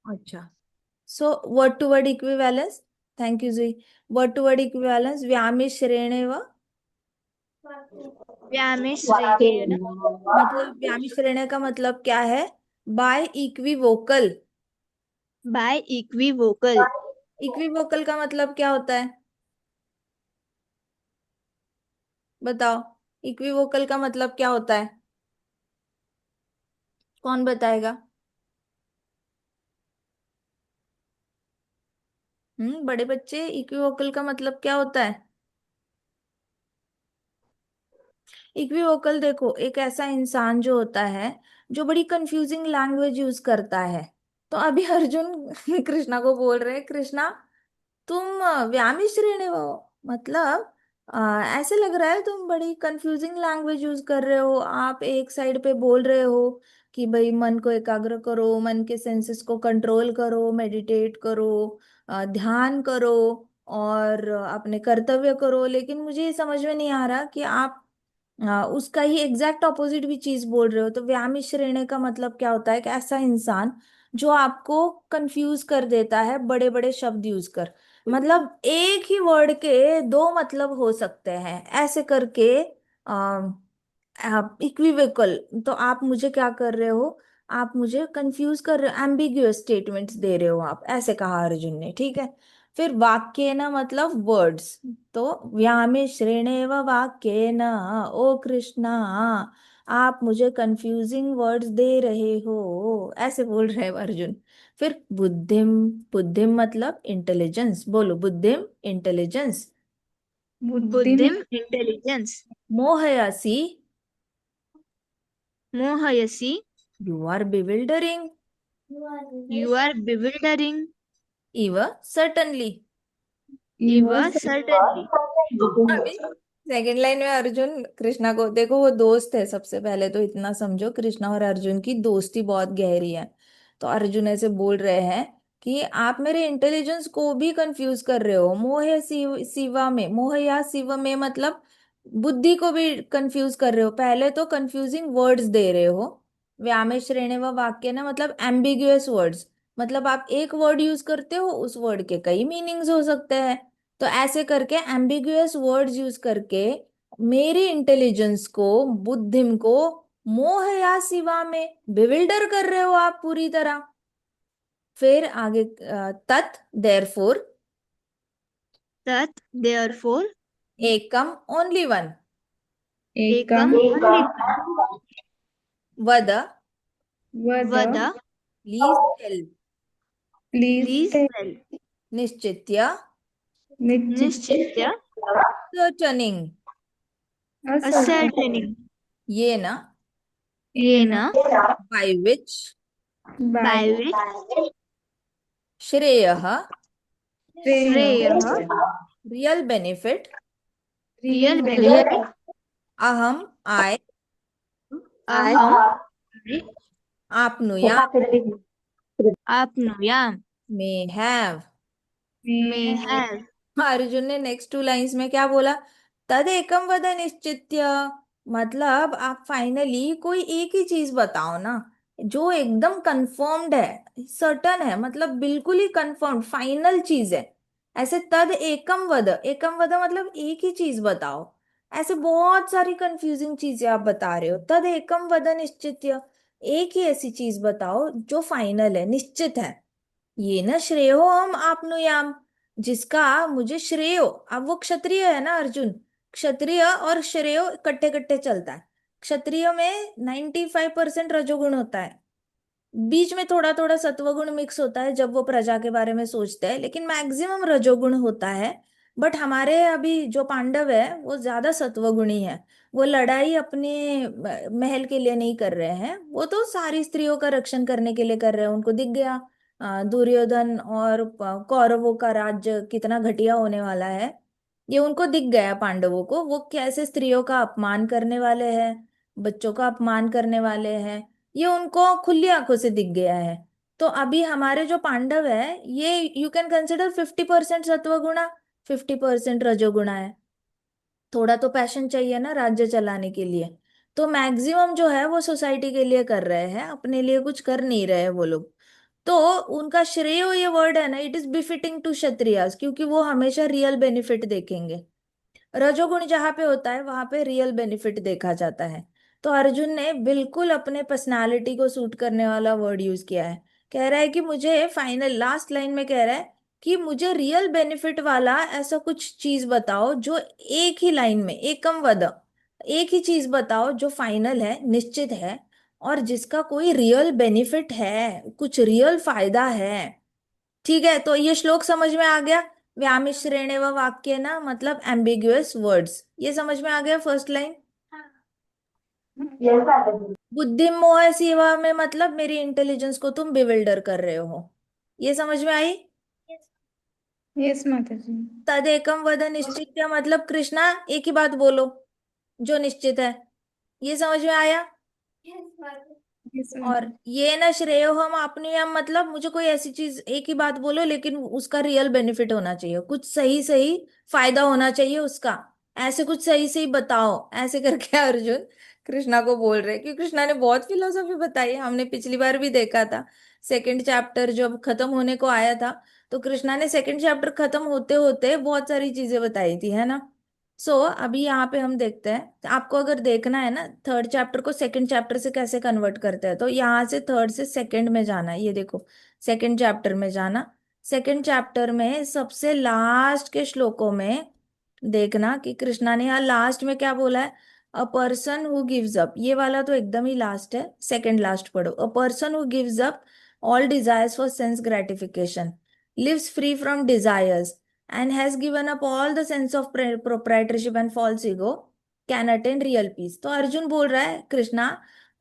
अच्छा, so word to word equivalence. Thank you जी। Word to word equivalence, व्यामिश्रेणे व। व्यामिश्रेणेन। मतलब व्यामिश्रेणे का मतलब क्या है? By equivocal. By equivocal. Equivocal का मतलब क्या होता है? बताओ, इक्विवोकल का मतलब क्या होता है? कौन बताएगा? बड़े बच्चे, इक्विवोकल का मतलब क्या होता है? इक्विवोकल देखो, एक ऐसा इंसान जो होता है जो बड़ी कंफ्यूजिंग लैंग्वेज यूज करता है। तो अभी अर्जुन कृष्णा को बोल रहे हैं, कृष्णा तुम व्यामिश्रेणी हो। मतलब ऐसे लग रहा है तुम बड़ी कंफ्यूजिंग लैंग्वेज यूज कर रहे हो। आप एक साइड पे बोल रहे हो कि भाई मन को एकाग्र करो, मन के सेंसेस को कंट्रोल करो, मेडिटेट करो, ध्यान करो और अपने कर्तव्य करो, लेकिन मुझे ये समझ में नहीं आ रहा कि आप उसका ही एग्जैक्ट ऑपोजिट भी चीज बोल रहे हो। तो व्यामिश्रेणी का मतलब क्या होता है? कि ऐसा इंसान जो आपको कंफ्यूज कर देता है बड़े बड़े शब्द यूज कर। मतलब एक ही वर्ड के दो मतलब हो सकते हैं ऐसे करके। आप इक्विवोकल, तो आप मुझे क्या कर रहे हो? आप मुझे कंफ्यूज कर रहे हो, एम्बिग्युअस स्टेटमेंट्स दे रहे हो आप, ऐसे कहा अर्जुन ने। ठीक है, फिर वाक्य ना मतलब वर्ड्स। तो व्यामिश्रेणेव वाक्येन, ओ कृष्णा आप मुझे कंफ्यूजिंग वर्ड्स दे रहे हो, ऐसे बोल रहे हैं अर्जुन। फिर बुद्धिम। बुद्धिम मतलब इंटेलिजेंस, बोलो बुद्धिम इंटेलिजेंस। बुद्धिम। बुद्धिम इंटेलिजेंस। मोहयसी। मोहयसी। You are bewildering. You are bewildering. इव सर्टनली। इव सर्टेनली। अभी सेकंड लाइन में अर्जुन कृष्णा को देखो, वो दोस्त है। सबसे पहले तो इतना समझो, कृष्णा और अर्जुन की दोस्ती बहुत गहरी है। तो अर्जुन ऐसे बोल रहे हैं कि आप मेरे इंटेलिजेंस को भी कंफ्यूज कर रहे हो। मोह या शिवा में, मोह या शिव में मतलब बुद्धि को भी कंफ्यूज कर रहे हो। पहले तो कंफ्यूजिंग वर्ड्स दे रहे हो। व्यामिश्रेणे व वाक्य ना मतलब एम्बिग्युअस वर्ड्स। मतलब आप एक वर्ड यूज करते हो, उस वर्ड के कई मीनिंग्स हो सकते हैं। तो ऐसे करके एम्बिगुअस वर्ड्स यूज करके मेरी इंटेलिजेंस को, बुद्धिम को मोह या शिवा में बिविल्डर कर रहे हो आप पूरी तरह। फिर आगे तत् देयरफॉर। तत् देयरफॉर। एकम ओनली वन। एकम एकम ओनली वन। वद वद वद please tell. Please please tell. Tell. निश्चित्य निश्चित। निश्चित्य। सर्टनिंग। असर्टन। असर्टेनिंग। ये ना येन येन by which by by which श्रेय, श्रेय श्रेयः real benefit, real real benefit benefit अहम आई अहम आपनुया आप्नुयाम। may have। में मे है। हैव। अर्जुन ने नेक्स्ट टू लाइंस में क्या बोला? तद एकम वद निश्चित्य। मतलब आप फाइनली कोई एक ही चीज बताओ ना, जो एकदम कंफर्म्ड है, सर्टन है, मतलब बिल्कुल ही कंफर्म्ड फाइनल चीज है। ऐसे तद एकम वद, एकम वद मतलब एक ही चीज बताओ। ऐसे बहुत सारी कंफ्यूजिंग चीजें आप बता रहे हो। तद एकम वद निश्चित्य, एक ही ऐसी चीज बताओ जो फाइनल है, निश्चित है। ये ना श्रेयो हम आपनुयाम, जिसका मुझे श्रेय हो। अब वो क्षत्रिय है ना अर्जुन, क्षत्रिय और श्रेय इकट्ठे इकट्ठे चलता है। क्षत्रिय में 95% रजोगुण होता है, बीच में थोड़ा थोड़ा सत्वगुण मिक्स होता है जब वो प्रजा के बारे में सोचते हैं, लेकिन मैक्सिमम रजोगुण होता है। बट हमारे अभी जो पांडव है वो ज्यादा सत्वगुणी है। वो लड़ाई अपने महल के लिए नहीं कर रहे हैं, वो तो सारी स्त्रियों का रक्षण करने के लिए कर रहे हैं। उनको दिख गया दुर्योधन और कौरवों का राज्य कितना घटिया होने वाला है। ये उनको दिख गया पांडवों को, वो कैसे स्त्रियों का अपमान करने वाले हैं, बच्चों का अपमान करने वाले हैं। ये उनको खुली आंखों से दिख गया है। तो अभी हमारे जो पांडव है, ये यू कैन कंसिडर 50% सत्वगुणा, 50% रजोगुणा है। थोड़ा तो पैशन चाहिए ना राज्य चलाने के लिए। तो मैक्सिमम जो है वो सोसाइटी के लिए कर रहे हैं, अपने लिए कुछ कर नहीं रहे हैं वो लोग। तो उनका श्रेय ये वर्ड है ना, it is befitting to Kshatriyas, क्योंकि वो हमेशा रियल बेनिफिट देखेंगे। रजोगुण जहां पे होता है वहां पे रियल बेनिफिट देखा जाता है। तो अर्जुन ने बिल्कुल अपने पर्सनालिटी को सूट करने वाला वर्ड यूज किया है। कह रहा है कि मुझे फाइनल लास्ट लाइन में कह रहा है कि मुझे रियल बेनिफिट वाला ऐसा कुछ चीज बताओ जो एक ही लाइन में, एकम वद, एक ही चीज बताओ जो फाइनल है, निश्चित है, और जिसका कोई रियल बेनिफिट है, कुछ रियल फायदा है। ठीक है, तो ये श्लोक समझ में आ गया। व्यामिश्रेणे व वाक्य ना मतलब एम्बिग्युअस वर्ड्स, ये समझ में आ गया फर्स्ट लाइन। बुद्धि मोह सेवा में मतलब मेरी इंटेलिजेंस को तुम बिविल्डर कर रहे हो, ये समझ में आई। यस माता जी। तदेकम वद निश्चित्य मतलब कृष्णा एक ही बात बोलो जो निश्चित है, ये समझ में आया। यस और माता ये ना श्रेयो हम अपने हम मतलब मुझे कोई ऐसी चीज एक ही बात बोलो लेकिन उसका रियल बेनिफिट होना चाहिए, कुछ सही सही फायदा होना चाहिए उसका, ऐसे कुछ सही सही बताओ, ऐसे करके अर्जुन कृष्णा को बोल रहे हैं। कि कृष्णा ने बहुत फिलोसफी बताई है, हमने पिछली बार भी देखा था। सेकंड चैप्टर जब खत्म होने को आया था तो कृष्णा ने सेकंड चैप्टर खत्म होते होते बहुत सारी चीजें बताई थी, है ना। अभी यहाँ पे हम देखते हैं, तो आपको अगर देखना है ना थर्ड चैप्टर को सेकंड चैप्टर से कैसे कन्वर्ट करते हैं, तो यहाँ से थर्ड से सेकंड में जाना है, ये देखो सेकंड चैप्टर में जाना। सेकंड चैप्टर में सबसे लास्ट के श्लोकों में देखना कि कृष्णा ने यहाँ लास्ट में क्या बोला है। A person who gives up, ये वाला तो एकदम ही लास्ट है, सेकंड लास्ट पढ़ो। A person who gives up all desires for sense gratification, lives free from desires, and has given up all the sense of proprietorship and false ego, can attain real peace। तो अर्जुन बोल रहा है कृष्णा,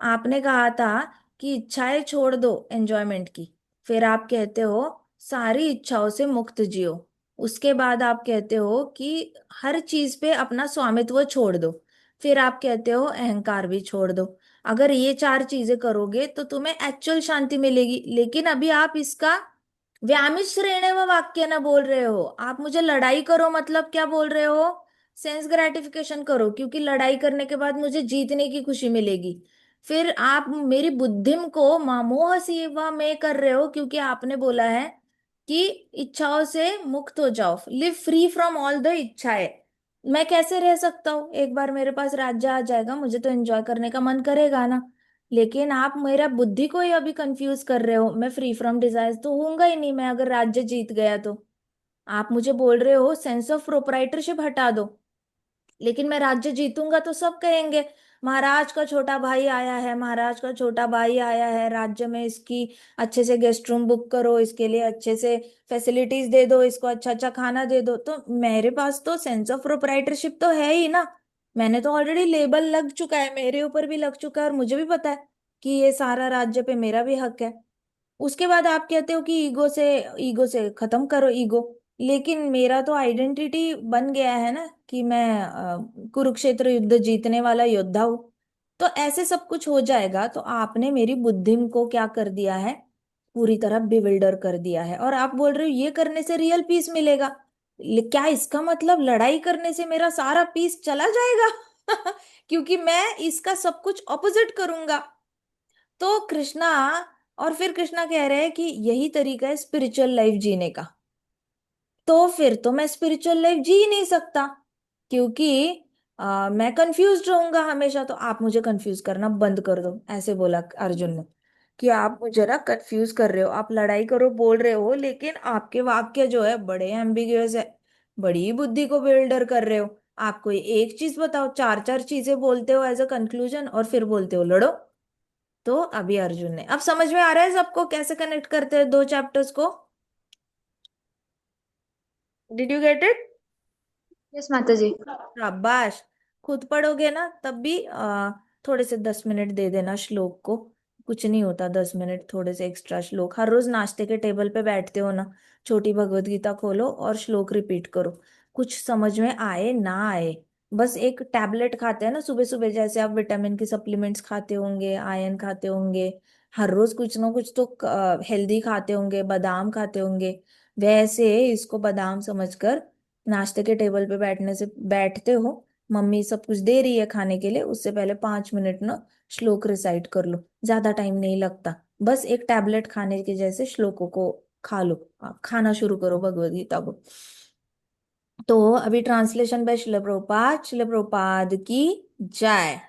आपने कहा था कि इच्छाएं छोड़ दो एंजॉयमेंट की, फिर आप कहते हो सारी इच्छाओं से मुक्त जियो, उसके बाद आप कहते हो कि हर चीज पे अपना स्वामित्व छोड़ दो, फिर आप कहते हो अहंकार भी छोड़ दो। अगर ये चार चीजें करोगे तो तुम्हें एक्चुअल शांति मिलेगी, लेकिन अभी आप इसका व्यामिश्रेणे व वाक्य न बोल रहे हो। आप मुझे लड़ाई करो मतलब क्या बोल रहे हो, सेंस ग्रेटिफिकेशन करो, क्योंकि लड़ाई करने के बाद मुझे जीतने की खुशी मिलेगी। फिर आप मेरी बुद्धिम को मामोह सेवा में कर रहे हो, क्योंकि आपने बोला है कि इच्छाओं से मुक्त हो जाओ, live free from all the इच्छाएं। मैं कैसे रह सकता हूँ, एक बार मेरे पास राज्य आ जाएगा मुझे तो एंजॉय करने का मन करेगा ना। लेकिन आप मेरा बुद्धि को ही अभी कंफ्यूज कर रहे हो, मैं फ्री फ्रॉम डिजायर्स तो होऊंगा ही नहीं मैं अगर राज्य जीत गया तो। आप मुझे बोल रहे हो सेंस ऑफ प्रोप्राइटरशिप हटा दो, लेकिन मैं राज्य जीतूंगा तो सब कहेंगे महाराज का छोटा भाई आया है, महाराज का छोटा भाई आया है राज्य में, इसकी अच्छे से गेस्ट रूम बुक करो, इसके लिए अच्छे से फैसिलिटीज दे दो, इसको अच्छा अच्छा खाना दे दो। तो मेरे पास तो सेंस ऑफ प्रोप्राइटरशिप तो है ही ना, मैंने तो ऑलरेडी लेबल लग चुका है, मेरे ऊपर भी लग चुका है, और मुझे भी पता है कि ये सारा राज्य पे मेरा भी हक है। उसके बाद आप कहते हो कि ईगो से खत्म करो ईगो, लेकिन मेरा तो आइडेंटिटी बन गया है ना कि मैं कुरुक्षेत्र युद्ध जीतने वाला योद्धा हूं। तो ऐसे सब कुछ हो जाएगा तो आपने मेरी बुद्धि को क्या कर दिया है, पूरी तरह बिविल्डर कर दिया है। और आप बोल रहे हो ये करने से रियल पीस मिलेगा, क्या इसका मतलब लड़ाई करने से मेरा सारा पीस चला जाएगा क्योंकि मैं इसका सब कुछ ऑपोजिट करूंगा। तो कृष्णा, और फिर कृष्णा कह रहे हैं कि यही तरीका है स्पिरिचुअल लाइफ जीने का। तो फिर तो मैं स्पिरिचुअल लाइफ जी ही नहीं सकता, क्योंकि मैं कंफ्यूज रहूंगा हमेशा। तो आप मुझे कंफ्यूज करना बंद कर दो, ऐसे बोला अर्जुन ने। कि आप मुझे ना कंफ्यूज कर रहे हो, आप लड़ाई करो बोल रहे हो लेकिन आपके वाक्य जो है बड़े एम्बिग्युअस है, बड़ी बुद्धि को बिल्डर कर रहे हो। आप कोई एक चीज बताओ, चार चार चीजें बोलते हो एज अ कंक्लूजन और फिर बोलते हो लड़ो। तो अभी अर्जुन ने, अब समझ में आ रहा है सबको कैसे कनेक्ट करते हैं दो चैप्टर्स को। Did you get it. Yes माता जी। शाबाश। खुद पढ़ोगे ना तब भी थोड़े से 10 मिनट दे देना श्लोक को, कुछ नहीं होता 10 मिनट थोड़े से एक्स्ट्रा श्लोक। हर रोज नाश्ते के टेबल पे बैठते हो ना, छोटी भगवत गीता खोलो और श्लोक रिपीट करो, कुछ समझ में आए ना आए। बस एक टैबलेट खाते हैं ना सुबह सुबह, जैसे आप विटामिन की सप्लीमेंट्स खाते होंगे, आयरन खाते होंगे, हर रोज कुछ ना कुछ तो हेल्दी खाते होंगे, बादाम खाते होंगे, वैसे इसको बादाम समझकर नाश्ते के टेबल पे बैठने से बैठते हो, मम्मी सब कुछ दे रही है खाने के लिए, उससे पहले 5 मिनट ना श्लोक रिसाइट कर लो, ज्यादा टाइम नहीं लगता। बस एक टैबलेट खाने के जैसे श्लोकों को खा लो, आप खाना शुरू करो भगवद गीता को। तो अभी ट्रांसलेशन बाय शिल प्रभुपाद की जय।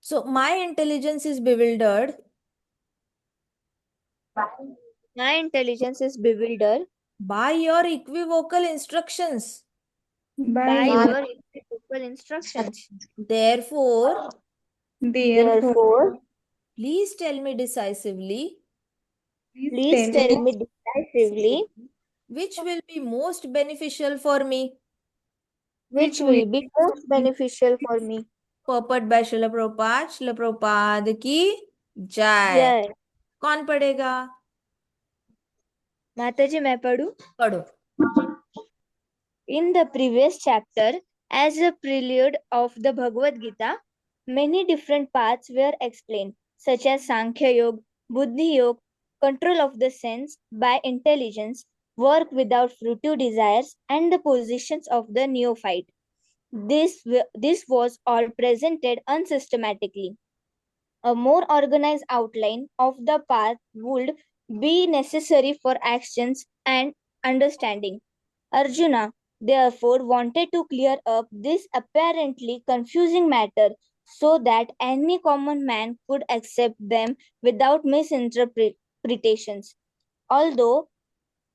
So my intelligence is bewildered My intelligence is bewildered by your equivocal instructions, by by your your vocal instructions. Therefore therefore please tell me decisively please Please tell tell me me decisively which will be most beneficial for me. which which will will be most beneficial for me. पोपट bye शिल प्रभुपाद की जय। जय। कौन पढ़ेगा? माताजी मैं पढ़ूं? पढ़ो। In the previous chapter, as a prelude of the Bhagavad Gita, many different paths were explained, such as Sankhya Yoga, Buddhi Yoga, control of the sense by intelligence, work without fruitive desires, and the positions of the neophyte. This was all presented unsystematically. A more organized outline of the path would be necessary for actions and understanding. Arjuna therefore wanted to clear up this apparently confusing matter so that any common man could accept them without misinterpretations. Although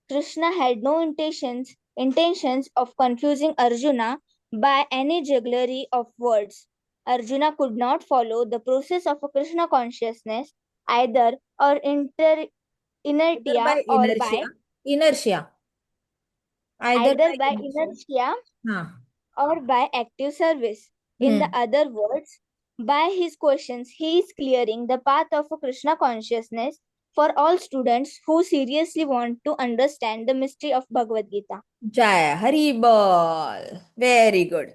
Krishna had no intentions of confusing Arjuna by any jugglery of words. Arjuna could not follow the process of a Krishna consciousness either or इधर inertia bye or by inertia, inertia, either either bye by inertia. inertia हाँ। or by active service. In the hmm. other words, by his questions, he is clearing the path of a Krishna consciousness for all students who seriously want to understand the mystery of Bhagavad Gita. जय हरि बोल, very good.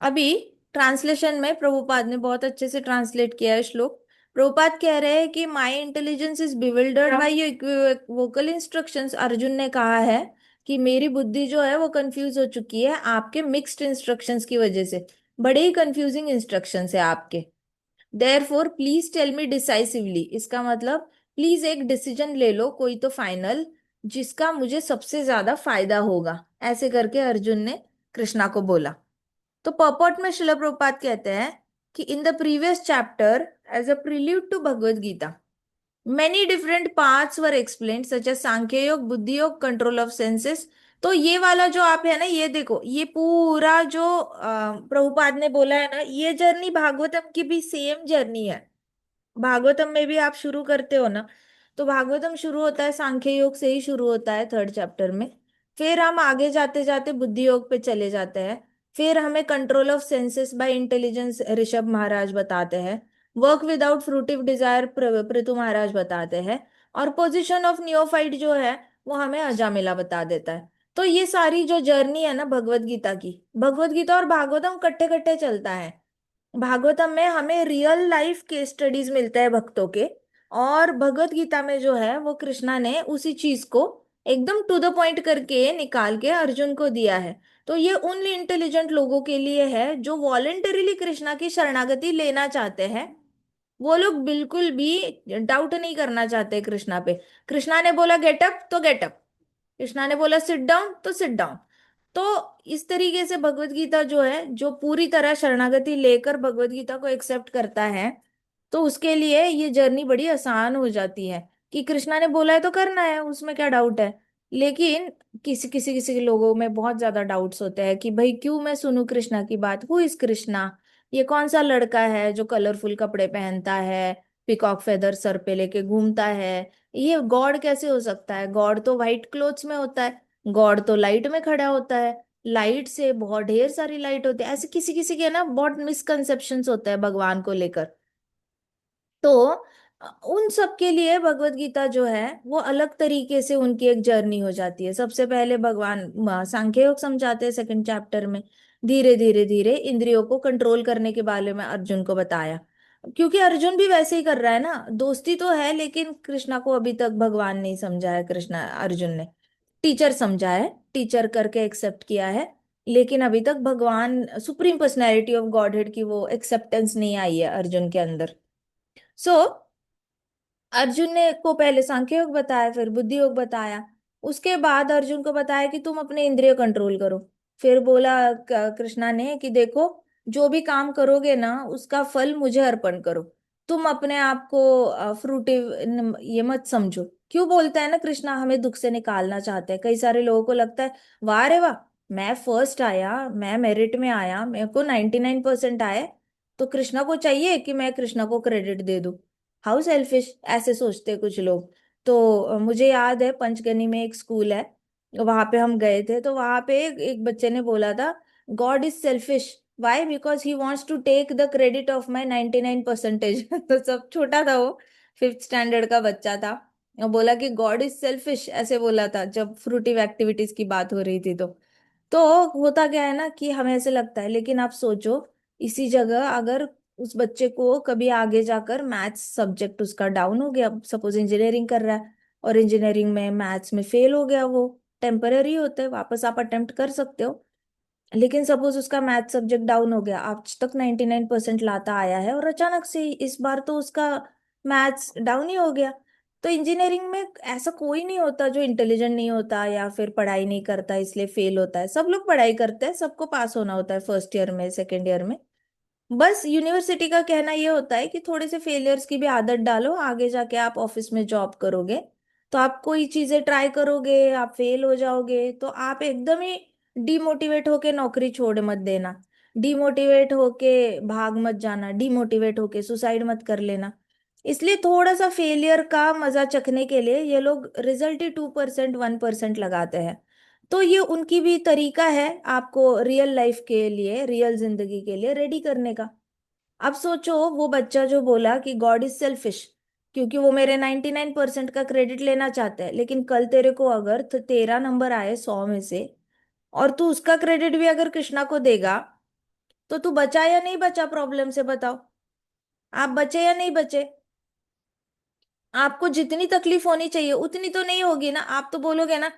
अभी translation में प्रभुपाद ने बहुत अच्छे से translate किया है श्लोक। प्रभुपाद कह रहे हैं कि माई intelligence is bewildered by your vocal instructions. Arjun ने कहा है कि मेरी बुद्धि जो है वो कंफ्यूज हो चुकी है आपके मिक्स्ड इंस्ट्रक्शंस की वजह से। बड़े ही कंफ्यूजिंग इंस्ट्रक्शंस है आपके। Therefore please tell me decisively, इसका मतलब प्लीज एक डिसीजन ले लो कोई तो फाइनल, जिसका मुझे सबसे ज्यादा फायदा होगा, ऐसे करके अर्जुन ने कृष्णा को बोला। तो पर्पॉट में शिला प्रभुपाद कहते हैं कि in the previous chapter as a prelude to Bhagavad Gita many different parts were explained such as Sankhya yoga, buddhi योग, कंट्रोल ऑफ सेंसेस। तो ये वाला जो आप है ना, ये देखो, ये पूरा जो प्रभुपाद ने बोला है ना, ये जर्नी भागवतम की भी सेम जर्नी है। भागवतम में भी आप शुरू करते हो ना, तो भागवतम शुरू होता है सांख्य योग से ही शुरू होता है 3rd चैप्टर में। फिर हम आगे जाते जाते बुद्धि योग पे चले जाते हैं। फिर हमें control of senses by intelligence Rishabh Maharaj बताते हैं। Work without fruitive desire Prithu Maharaj बताते हैं। और पोजीशन ऑफ नियोफाइट जो है वो हमें अजामिला बता देता है। तो ये सारी जो जर्नी है ना भगवत गीता की, भगवत गीता और भागवतम कट्टे कट्टे चलता है। भागवतम में हमें रियल लाइफ केस स्टडीज मिलते हैं भक्तों के, और भगवत गीता में जो है वो कृष्णा ने उसी चीज को एकदम टू द पॉइंट करके निकाल के अर्जुन को दिया है। तो ये उन इंटेलिजेंट लोगों के लिए है जो वॉलेंटरीली कृष्णा की शरणागति लेना चाहते हैं। वो लोग बिल्कुल भी डाउट नहीं करना चाहते कृष्णा पे। कृष्णा ने बोला गेटअप तो गेटअप, कृष्णा ने बोला सिट डाउन तो सिट डाउन। तो इस तरीके से भगवत गीता जो है, जो पूरी तरह शरणागति लेकर भगवत गीता को एक्सेप्ट करता है, तो उसके लिए ये जर्नी बड़ी आसान हो जाती है कि कृष्णा ने बोला है तो करना है, उसमें क्या डाउट है। लेकिन किसी लोगों में बहुत ज्यादा डाउट्स होते हैं कि भाई क्यों मैं सुनूं कृष्णा की बात, हु इज कृष्णा, ये कौन सा लड़का है जो कलरफुल कपड़े पहनता है, पिकॉक फेदर सर पे लेके घूमता है, ये गॉड कैसे हो सकता है, गॉड तो व्हाइट क्लोथ्स में होता है, गॉड तो लाइट में खड़ा होता है, लाइट से बहुत ढेर सारी लाइट होती है। ऐसे किसी किसी के ना बहुत मिसकंसेप्शंस होते हैं भगवान को लेकर। तो उन सब के लिए भगवत गीता जो है वो अलग तरीके से उनकी एक जर्नी हो जाती है। सबसे पहले भगवान सांख्य योग समझाते हैं 2nd चैप्टर में। धीरे धीरे धीरे इंद्रियों को कंट्रोल करने के बारे में अर्जुन को बताया, क्योंकि अर्जुन भी वैसे ही कर रहा है ना, दोस्ती तो है लेकिन कृष्णा को अभी तक भगवान नहीं समझा है। कृष्णा अर्जुन ने टीचर समझा है, टीचर करके एक्सेप्ट किया है, लेकिन अभी तक भगवान सुप्रीम पर्सनैलिटी ऑफ गॉडहेड की वो एक्सेप्टेंस नहीं आई है अर्जुन के अंदर। सो अर्जुन ने को पहले सांख्य योग बताया, फिर बुद्धि योग बताया। उसके बाद अर्जुन को बताया कि तुम अपने इंद्रिय कंट्रोल करो। फिर बोला कृष्णा ने कि देखो, जो भी काम करोगे ना उसका फल मुझे अर्पण करो। तुम अपने आप को फ्रूटिव ये मत समझो। क्यों बोलता है ना, कृष्णा हमें दुख से निकालना चाहते हैं। कई सारे लोगों को लगता है वाह रे वाह, मैं फर्स्ट आया, मैं मेरिट में आया, मेरे को 99% आए, तो कृष्णा को चाहिए कि मैं कृष्णा को क्रेडिट दे दूं। हाउ सेल्फिश, ऐसे सोचते हैं कुछ लोग। तो मुझे याद है पंचगनी में एक स्कूल है, वहां पे हम गए थे, तो वहां पे एक बच्चे ने बोला था god is selfish. Why? Because he wants to take the credit of my 99%। तो सब छोटा था वो, फिफ्थ स्टैंडर्ड का बच्चा था। और बोला कि गॉड इज सेल्फिश, ऐसे बोला था जब फ्रूटिव एक्टिविटीज की बात हो रही थी। तो होता क्या है ना कि हमें ऐसे लगता है, लेकिन आप सोचो, इसी जगह अगर उस बच्चे को कभी आगे जाकर मैथ्स सब्जेक्ट उसका डाउन हो गया, सपोज इंजीनियरिंग कर रहा है और इंजीनियरिंग में मैथ्स में फेल हो गया, वो टेम्पररी होता है, वापस आप अटेम्प्ट कर सकते हो। लेकिन सपोज उसका मैथ सब्जेक्ट डाउन हो गया, आज तक 99% लाता आया है और अचानक से इस बार तो उसका मैथ्स डाउन ही हो गया। तो इंजीनियरिंग में ऐसा कोई नहीं होता जो इंटेलिजेंट नहीं होता या फिर पढ़ाई नहीं करता इसलिए फेल होता है। सब लोग पढ़ाई करते हैं, सबको पास होना होता है फर्स्ट ईयर में, सेकेंड ईयर में। बस यूनिवर्सिटी का कहना ये होता है कि थोड़े से फेलियर्स की भी आदत डालो, आगे जाके आप ऑफिस में जॉब करोगे तो आप कोई चीजें ट्राई करोगे, आप फेल हो जाओगे तो आप एकदम ही डिमोटिवेट होके नौकरी छोड़ मत देना, डिमोटिवेट होके भाग मत जाना, डिमोटिवेट होके सुसाइड मत कर लेना। इसलिए थोड़ा सा फेलियर का मजा चखने के लिए ये लोग रिजल्ट ही 2% 1% लगाते हैं। तो ये उनकी भी तरीका है आपको रियल लाइफ के लिए, रियल जिंदगी के लिए रेडी करने का। अब सोचो वो बच्चा जो बोला कि गॉड इज सेल्फिश, क्योंकि वो मेरे 99% का क्रेडिट लेना चाहता है, लेकिन कल तेरे को अगर तेरा नंबर आए 100 में से और तू उसका क्रेडिट भी अगर कृष्णा को देगा, तो तू बचा या नहीं बचा प्रॉब्लम से, बताओ। आप बचे या नहीं बचे? आपको जितनी तकलीफ होनी चाहिए उतनी तो नहीं होगी ना। आप तो बोलोगे ना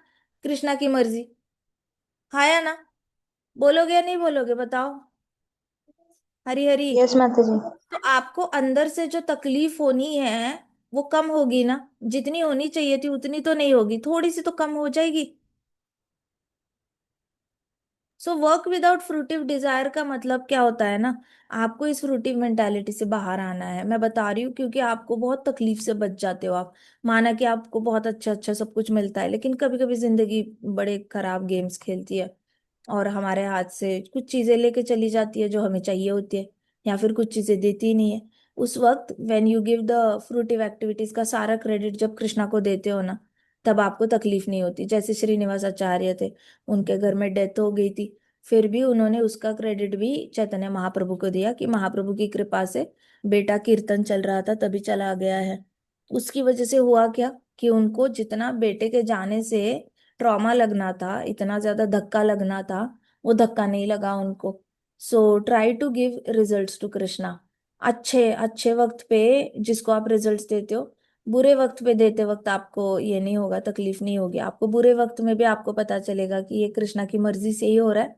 कृष्णा की मर्जी, हाँ या ना? बोलोगे या नहीं बोलोगे, बताओ। हरी हरी। यस माता जी। तो आपको अंदर से जो तकलीफ होनी है वो कम होगी ना। जितनी होनी चाहिए थी उतनी तो नहीं होगी, थोड़ी सी तो कम हो जाएगी। So work without fruitive desire का मतलब क्या होता है ना, आपको इस फ्रूटिव मेंटालिटी से बाहर आना है। मैं बता रही हूँ क्योंकि आपको बहुत तकलीफ से बच जाते हो आप। माना कि आपको बहुत अच्छा अच्छा सब कुछ मिलता है, लेकिन कभी कभी जिंदगी बड़े खराब गेम्स खेलती है और हमारे हाथ से कुछ चीजें लेके चली जाती है जो हमें चाहिए होती है, या फिर कुछ चीजें देती ही नहीं है। उस वक्त when you give the fruitive activities का सारा क्रेडिट जब कृष्णा को देते हो ना, तब आपको तकलीफ नहीं होती। जैसे श्रीनिवास आचार्य थे, उनके घर में डेथ हो गई थी, फिर भी उन्होंने उसका क्रेडिट भी चैतन्य महाप्रभु को दिया कि महाप्रभु की कृपा से बेटा कीर्तन चल रहा था तभी चला गया है। उसकी वजह से हुआ क्या कि उनको जितना बेटे के जाने से ट्रॉमा लगना था, इतना ज्यादा धक्का लगना था, वो धक्का नहीं लगा उनको। So try to give results to Krishna. अच्छे अच्छे वक्त पे जिसको आप रिजल्ट्स देते हो, बुरे वक्त पे देते वक्त आपको ये नहीं होगा, तकलीफ नहीं होगी आपको। बुरे वक्त में भी आपको पता चलेगा कि ये कृष्णा की मर्जी से ही हो रहा है,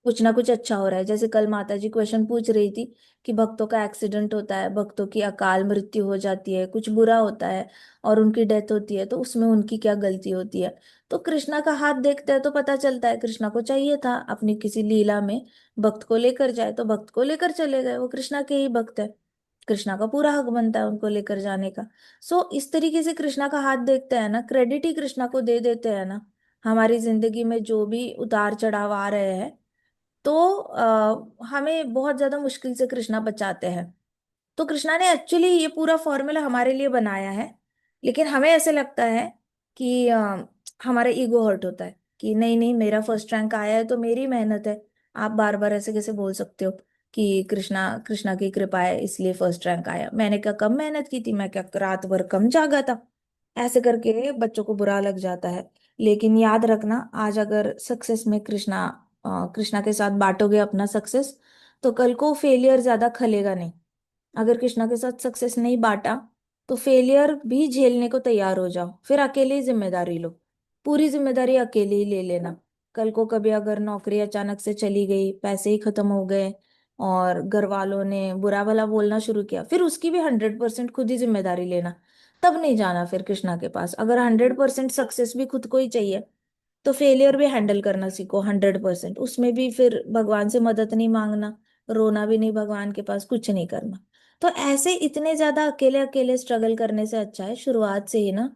कुछ ना कुछ अच्छा हो रहा है। जैसे कल माता जी क्वेश्चन पूछ रही थी कि भक्तों का एक्सीडेंट होता है, भक्तों की अकाल मृत्यु हो जाती है, कुछ बुरा होता है और उनकी डेथ होती है, तो उसमें उनकी क्या गलती होती है? तो कृष्णा का हाथ देखते हैं तो पता चलता है, कृष्णा को चाहिए था अपनी किसी लीला में भक्त को लेकर जाए तो भक्त को लेकर चले गए, वो कृष्णा के ही भक्त है, कृष्णा का पूरा हक बनता है उनको लेकर जाने का। सो इस तरीके से कृष्णा का हाथ देखते हैं ना, क्रेडिट ही कृष्णा को दे देते हैं ना। हमारी जिंदगी में जो भी उतार चढ़ाव आ रहे हैं, तो हमें बहुत ज्यादा मुश्किल से कृष्णा बचाते हैं। तो कृष्णा ने एक्चुअली ये पूरा फॉर्मूला हमारे लिए बनाया है, लेकिन हमें ऐसे लगता है कि हमारा ईगो हर्ट होता है कि नहीं नहीं, मेरा फर्स्ट रैंक आया है तो मेरी मेहनत है। आप बार बार ऐसे कैसे बोल सकते हो कि कृष्णा कृष्णा की कृपा है इसलिए फर्स्ट रैंक आया? मैंने क्या कम मेहनत की थी? मैं क्या रात भर कम जागा था? ऐसे करके बच्चों को बुरा लग जाता है। लेकिन याद रखना, आज अगर सक्सेस में कृष्णा के साथ बांटोगे अपना सक्सेस, तो कल को फेलियर ज्यादा खलेगा नहीं। अगर कृष्णा के साथ सक्सेस नहीं बांटा तो फेलियर भी झेलने को तैयार हो जाओ, फिर अकेले ही जिम्मेदारी लो, पूरी जिम्मेदारी अकेले ही ले लेना। कल को कभी अगर नौकरी अचानक से चली गई, पैसे ही खत्म हो गए और घर वालों ने बुरा भला बोलना शुरू किया, फिर उसकी भी 100% खुद ही जिम्मेदारी लेना। तब नहीं जाना फिर कृष्णा के पास। अगर 100% सक्सेस भी खुद को ही चाहिए तो फेलियर भी हैंडल करना सीखो 100%। उसमें भी फिर भगवान से मदद नहीं मांगना, रोना भी नहीं भगवान के पास, कुछ नहीं करना। तो ऐसे इतने ज्यादा अकेले अकेले स्ट्रगल करने से अच्छा है शुरुआत से ही ना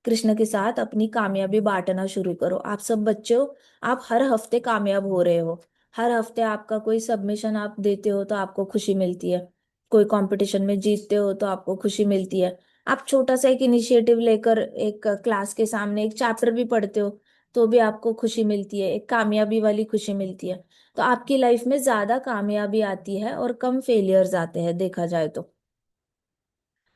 कृष्ण के साथ अपनी कामयाबी बांटना शुरू करो। आप सब बच्चे हो, आप हर हफ्ते कामयाब हो रहे हो, हर हफ्ते आपका कोई सबमिशन आप देते हो तो आपको खुशी मिलती है, कोई कंपटीशन में जीतते हो तो आपको खुशी मिलती है, आप छोटा सा एक इनिशिएटिव लेकर एक क्लास के सामने एक चैप्टर भी पढ़ते हो तो भी आपको खुशी मिलती है, एक कामयाबी वाली खुशी मिलती है। तो आपकी लाइफ में ज्यादा कामयाबी आती है और कम फेलियर्स आते हैं देखा जाए तो।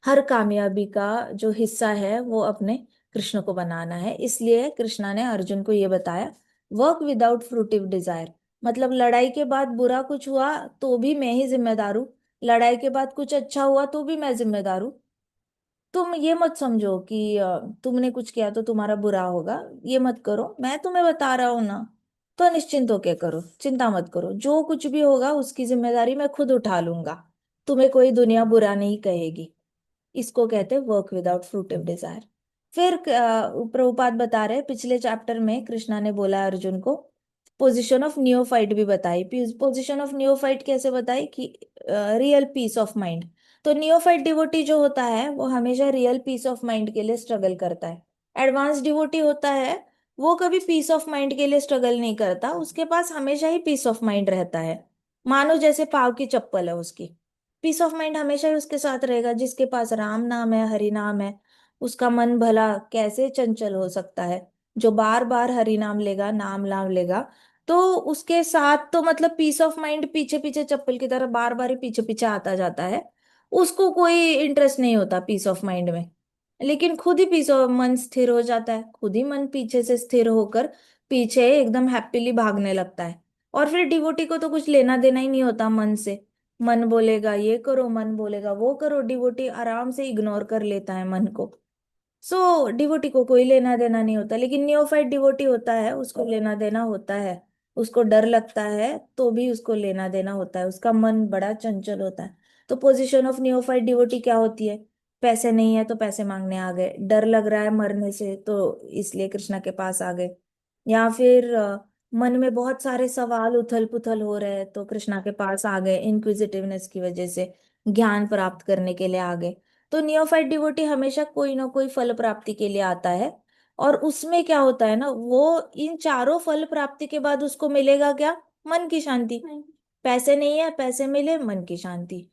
हर कामयाबी का जो हिस्सा है वो अपने कृष्ण को बनाना है। इसलिए कृष्णा ने अर्जुन को ये बताया, वर्क विदाउट फ्रूटिव डिजायर। मतलब लड़ाई के बाद बुरा कुछ हुआ तो भी मैं ही जिम्मेदार हूँ, लड़ाई के बाद कुछ अच्छा हुआ तो भी मैं जिम्मेदार हूँ। तुम ये मत समझो कि तुमने कुछ किया तो तुम्हारा बुरा होगा, ये मत करो, मैं तुम्हें बता रहा हूं ना। तो निश्चिंत होके करो, चिंता मत करो, जो कुछ भी होगा उसकी जिम्मेदारी मैं खुद उठा लूंगा, तुम्हें कोई दुनिया बुरा नहीं कहेगी। इसको कहते हैं वर्क विदाउट फ्रूटिव डिजायर। फिर प्रभुपाद बता रहे पिछले चैप्टर में कृष्णा ने बोला अर्जुन को पोजीशन ऑफ नियोफाइट भी बताई। पोजीशन ऑफ नियोफाइट कैसे बताई कि रियल पीस ऑफ माइंड। तो नियोफाइट डिवोटी जो होता है वो हमेशा रियल पीस ऑफ माइंड के लिए स्ट्रगल करता है। एडवांस डिवोटी होता है वो कभी पीस ऑफ माइंड के लिए स्ट्रगल नहीं करता, उसके पास हमेशा ही पीस ऑफ माइंड रहता है। मानो जैसे पाव की चप्पल है उसकी, पीस ऑफ माइंड हमेशा ही उसके साथ रहेगा। जिसके पास राम नाम है, हरि नाम है, उसका मन भला कैसे चंचल हो सकता है। जो बार बार हरि नाम लेगा, नाम नाम लेगा, तो उसके साथ तो मतलब पीस ऑफ माइंड पीछे पीछे चप्पल की तरह बार बार ही पीछे पीछे आता जाता है। उसको कोई इंटरेस्ट नहीं होता पीस ऑफ माइंड में। लेकिन खुद ही पीस ऑफ मन स्थिर हो जाता है, खुद ही मन पीछे से स्थिर होकर पीछे एकदम हैप्पीली भागने लगता है। और फिर डिवोटी को तो कुछ लेना देना ही नहीं होता मन से। मन बोलेगा ये करो, मन बोलेगा वो करो, डिवोटी आराम से इग्नोर कर लेता है मन को। सो डिवोटी को कोई लेना देना नहीं होता। लेकिन नियोफाइट डिवोटी होता है, उसको लेना देना होता है। उसको डर लगता है तो भी उसको लेना देना होता है, उसका मन बड़ा चंचल होता है। तो पोजीशन ऑफ नियोफाइट डिवोटी क्या होती है? पैसे नहीं है तो पैसे मांगने आ गए, डर लग रहा है मरने से तो इसलिए कृष्णा के पास आ गए, या फिर मन में बहुत सारे सवाल उथल पुथल हो रहे हैं तो कृष्णा के पास आ गए, इंक्विजिटिवनेस की वजह से ज्ञान प्राप्त करने के लिए आ गए। तो नियोफाइट डिवोटी हमेशा कोई ना कोई फल प्राप्ति के लिए आता है। और उसमें क्या होता है ना, वो इन चारों फल प्राप्ति के बाद उसको मिलेगा क्या? मन की शांति। पैसे नहीं है, पैसे मिले, मन की शांति।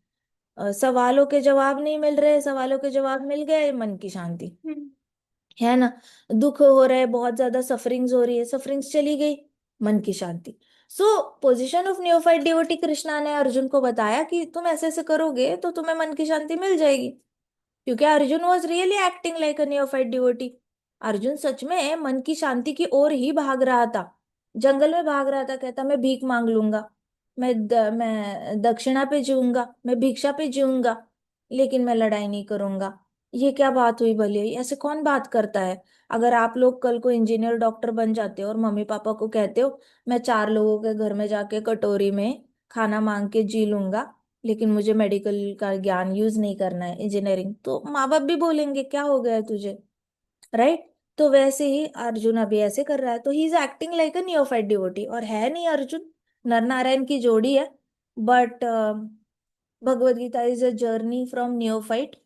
सवालों के जवाब नहीं मिल रहे, सवालों के जवाब मिल गए, मन की शांति। है ना? दुख हो रहा है, बहुत ज्यादा सफरिंग्स हो रही है, सफरिंग्स चली गई, मन की शांति। So position of neophyte devotee Krishna ने अर्जुन को बताया कि तुम ऐसे ऐसे करोगे तो तुम्हें मन की शांति मिल जाएगी। क्योंकि Arjun was really acting like a neophyte devotee. Arjun सच में मन की शांति की ओर ही भाग रहा था, जंगल में भाग रहा था। कहता मैं भीख मांग लूंगा, मैं दक्षिणा पे जीऊंगा, मैं भिक्षा पे जीऊंगा, लेकिन मैं लड़ाई नहीं करूंगा। ये क्या बात हुई भली? ऐसे कौन बात करता है? अगर आप लोग कल को इंजीनियर डॉक्टर बन जाते हो और मम्मी पापा को कहते हो मैं 4 लोगों के घर में जाके कटोरी में खाना मांग के जी लूंगा, लेकिन मुझे मेडिकल का ज्ञान यूज नहीं करना है, इंजीनियरिंग, तो माँ बाप भी बोलेंगे क्या हो गया है तुझे, राइट? तो वैसे ही अर्जुन अभी ऐसे कर रहा है, तो he is acting like a neophyte devotee. और है नहीं अर्जुन, नर नारायण की जोड़ी है। But Bhagavad Gita is a journey from neophyte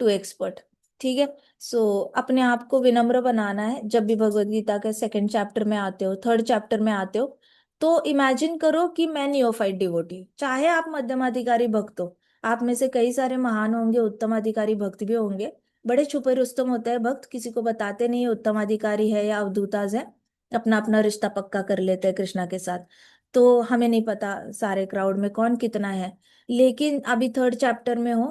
to expert. ठीक है। सो अपने आप को विनम्र बनाना है। जब भी भगवत गीता के सेकंड चैप्टर में आते हो, थर्ड चैप्टर में आते हो, तो इमेजिन करो कि मैं नियोफाइट डिवोटी, चाहे आप मध्यमाधिकारी भक्त हो। आप में से कई सारे महान होंगे, उत्तम अधिकारी भक्त भी होंगे। बड़े छुपे रुस्तम होते हैं भक्त, किसी को बताते नहीं उत्तम अधिकारी है या अवधूताज है, अपना अपना रिश्ता पक्का कर लेते हैं कृष्णा के साथ। तो हमें नहीं पता सारे क्राउड में कौन कितना है। लेकिन अभी थर्ड चैप्टर में हो,